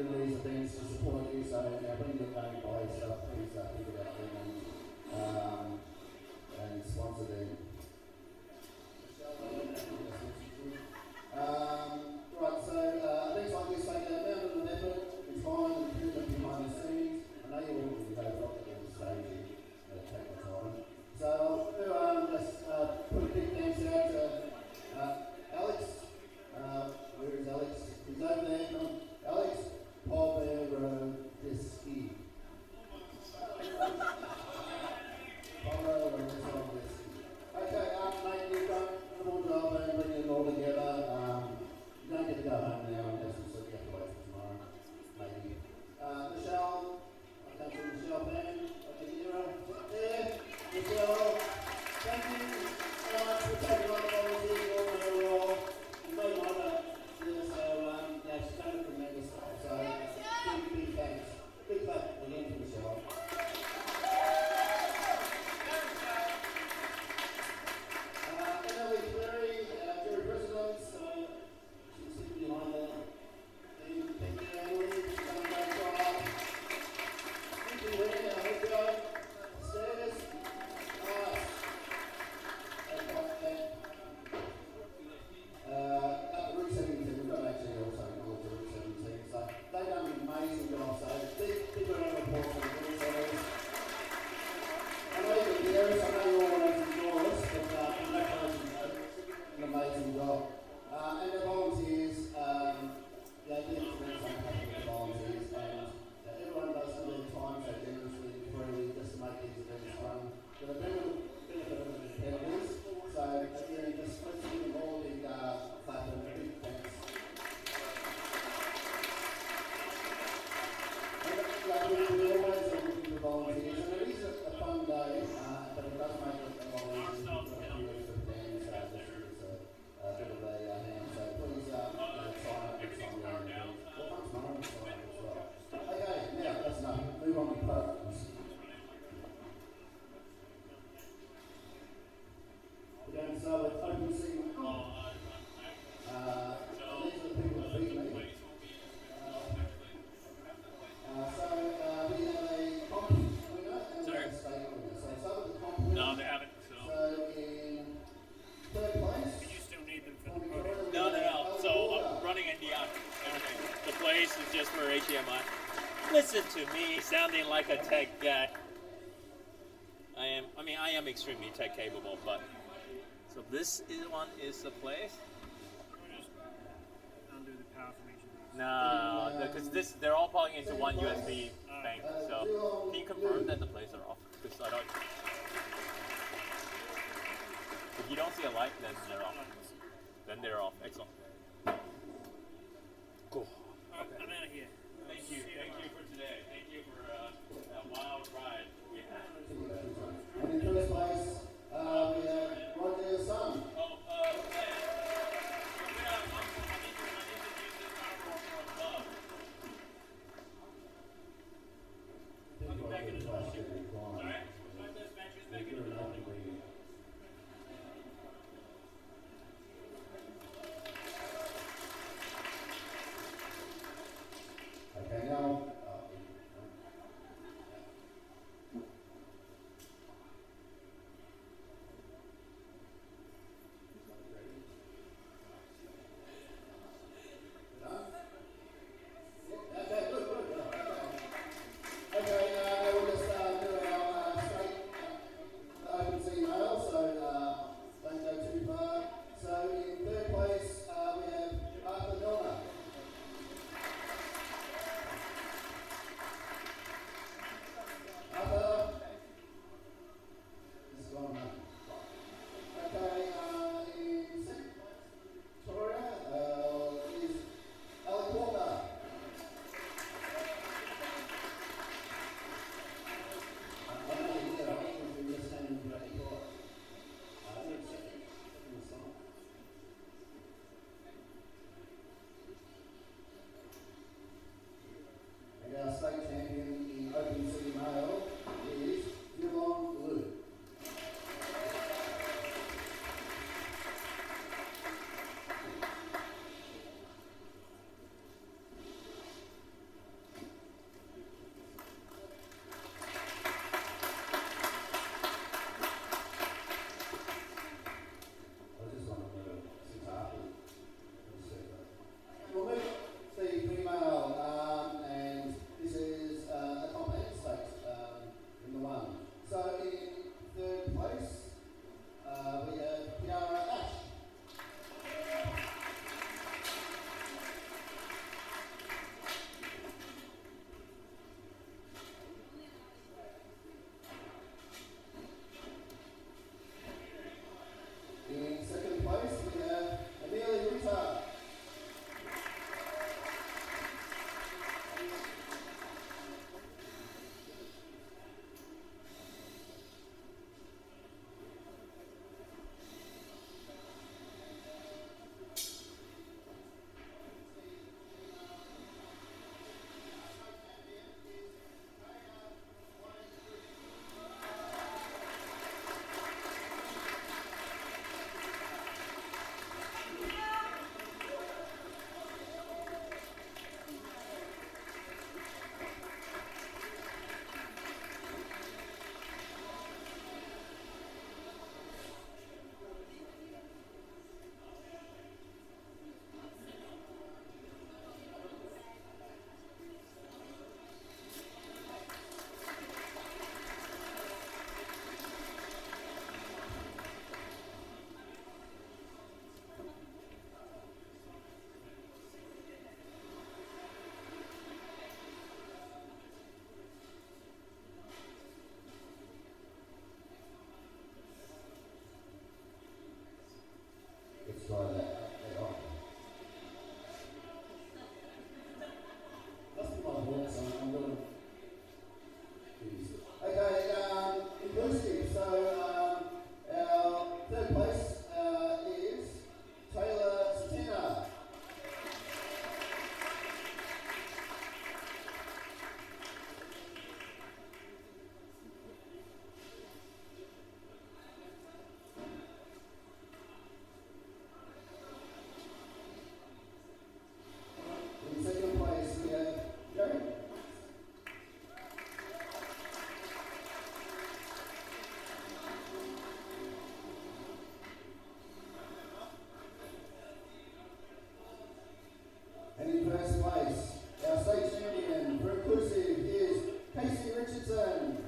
of these events to support you, so when you're going to buy stuff, please think about them and sponsor them. Right, so things like this take an amount of effort, time and commitment behind the scenes. I know you all will go rock at the stage here, take the time. So I'll just put a big thanks out to Alex. Where is Alex? He's over there. Alex Poverodisky. Okay, mate, you've done a good job and bringing it all together. You don't get to go home now unless you sort of have to wait for tomorrow, maybe. Michelle, I come from Michelle Pan. I can hear her there. Michelle, thank you so much for taking on the volunteer role in her role. You may want to do so, yeah, she's done a tremendous job. So, big thanks. Big clap again to Michelle. Jury president, so she's sitting behind the thing. Thank you, Emily. She's done a great job. Thank you, Lynn. I hope you go upstairs. At the Route 17, we've got actually also called the Route 17, so they've done an amazing job. So big round of applause for the Route 17. I know you're here, so I know you all want to enjoy us, but congratulations. An amazing job. And the volunteers, they did the volunteers, and everyone does their time so generously and freely just to make these events run. For the benefit of the competitors, so again, just let's give them all the clap and big thanks. And we always are looking for volunteers, and it is a fun day, but it does make it a lot easier. A bit of a hand, so please sign up next time around. We'll come tomorrow and sign up as well. Okay, now that's enough. Move on to programs. We're going to start with open season. These are the people that beat me. So we have a comp winner and a state winner. So start with the comp winner. No, they haven't. So in third place. No. So I'm running Indiana. The place is just for HDMI. Listen to me, sounding like a tech guy. I am extremely tech capable, but so this one is the place. Undo the power from each of these. No, because they're all plugging into one USB bank. So can you confirm that the plates are off? Because I don't. If you don't see a light, then they're off. Then they're off. Excellent. Cool. Alright, I'm out of here. Thank you. Thank you for today. Thank you for that wild ride. And in first place, we have Roger's son. Okay, now first place. Our state champion for inclusive is Casey Richardson.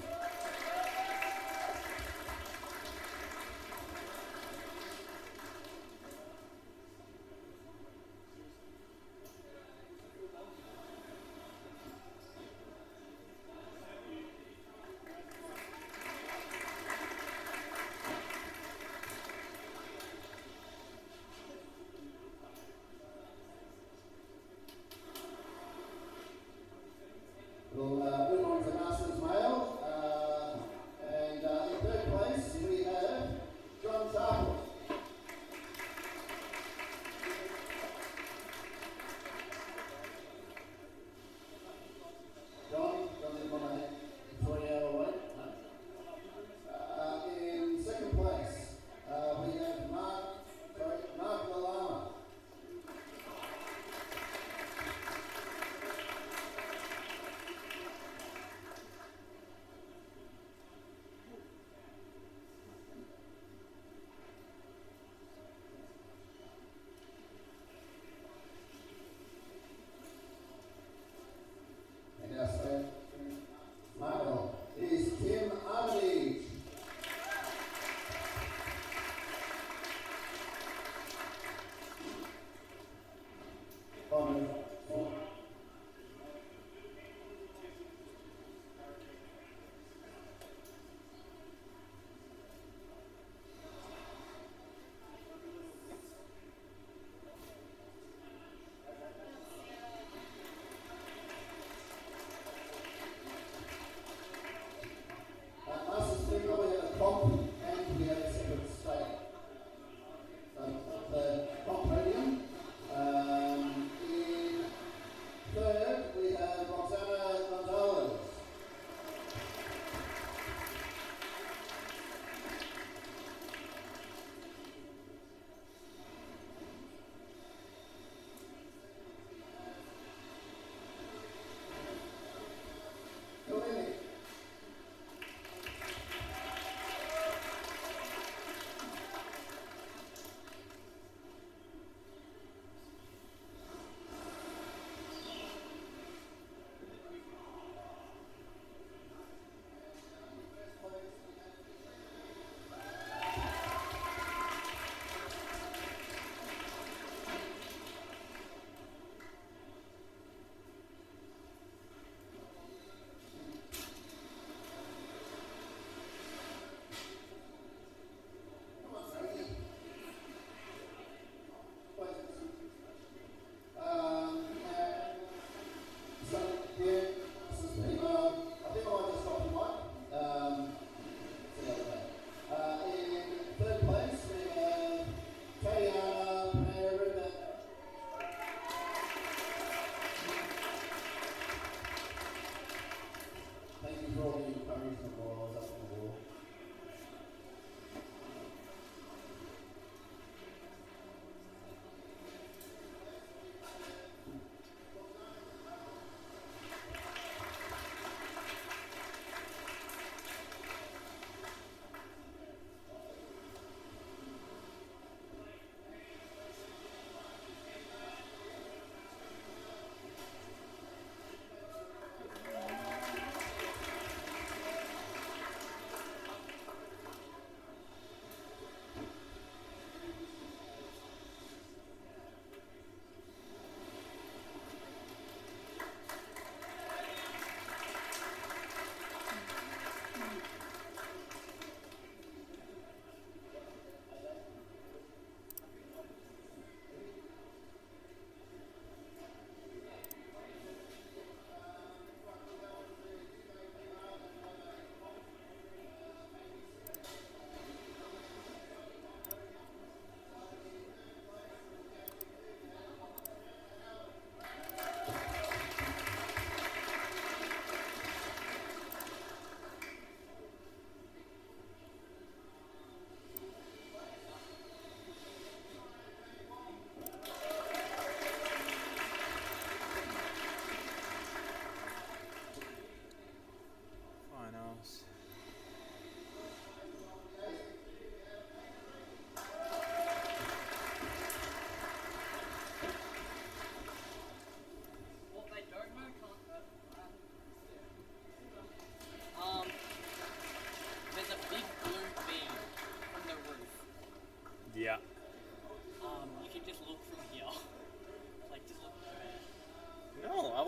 We'll move on to Masters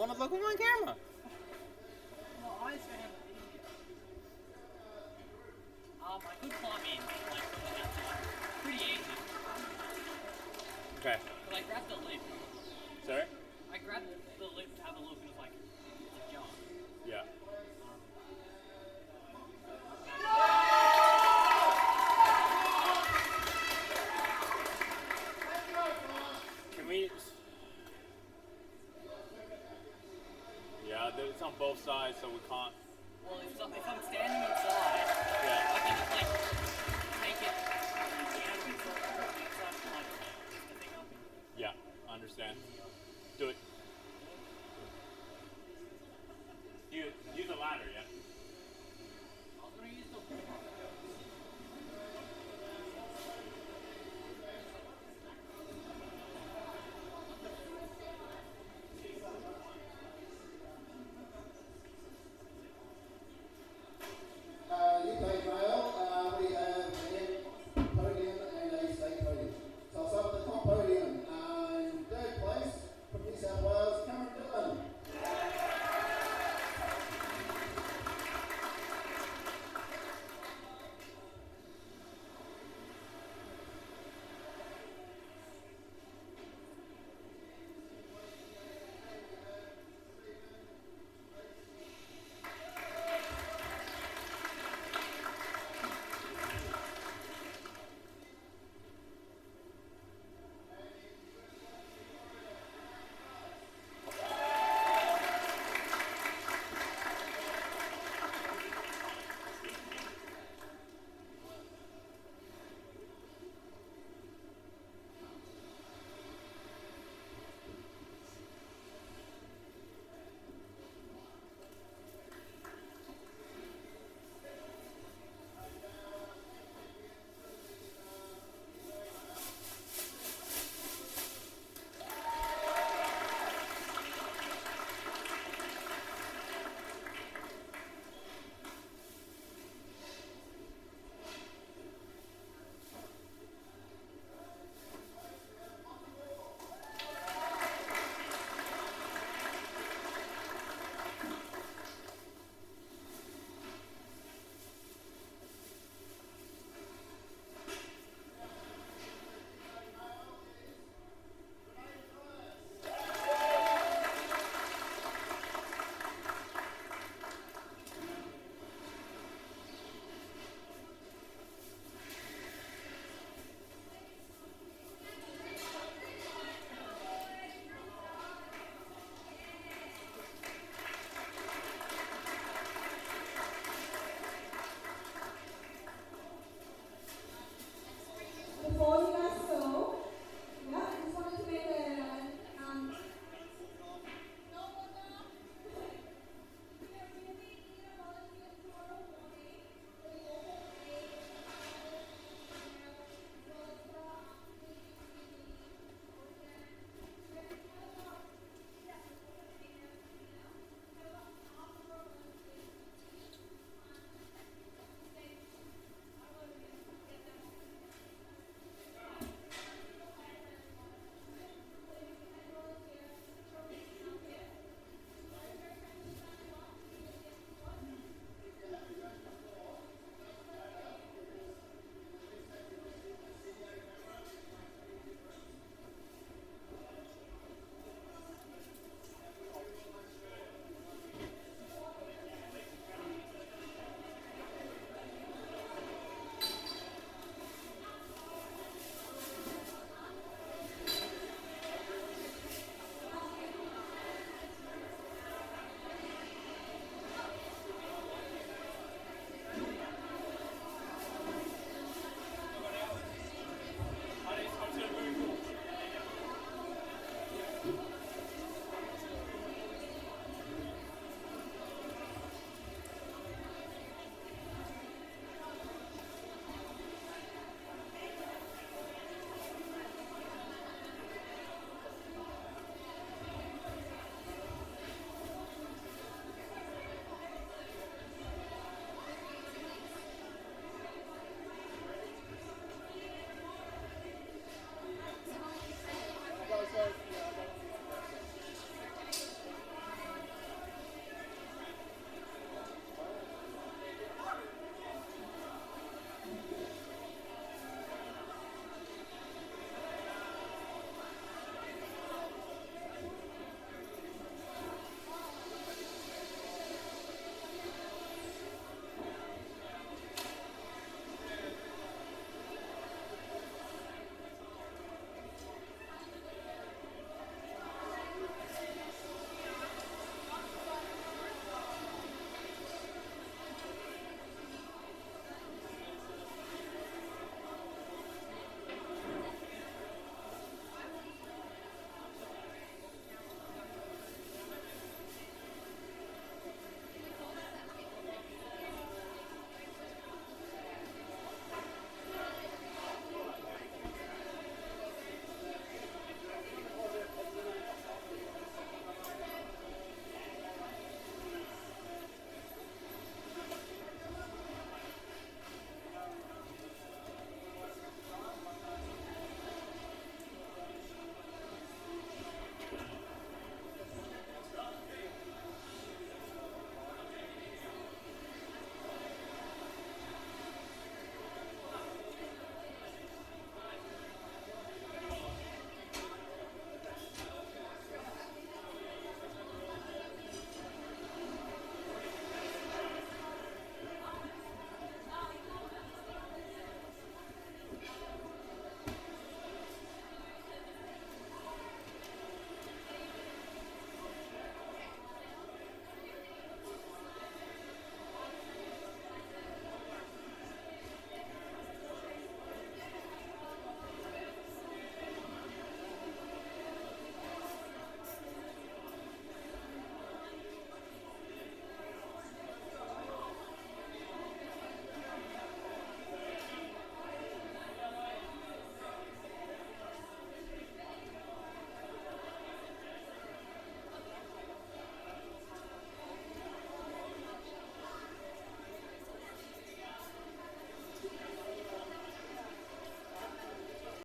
want to look at my camera? Well, I used to have it easier. I could climb in, like, from the outside. Pretty easy. Okay. But I grabbed the lip. Sorry? I grabbed the lip to have a look and it was like, it's a jump. Yeah. Can we? Yeah, it's on both sides, so we can't. Well, if I'm standing inside, Yeah. I can just like take it down and sort of outside and like lift the thing up. Yeah, I understand.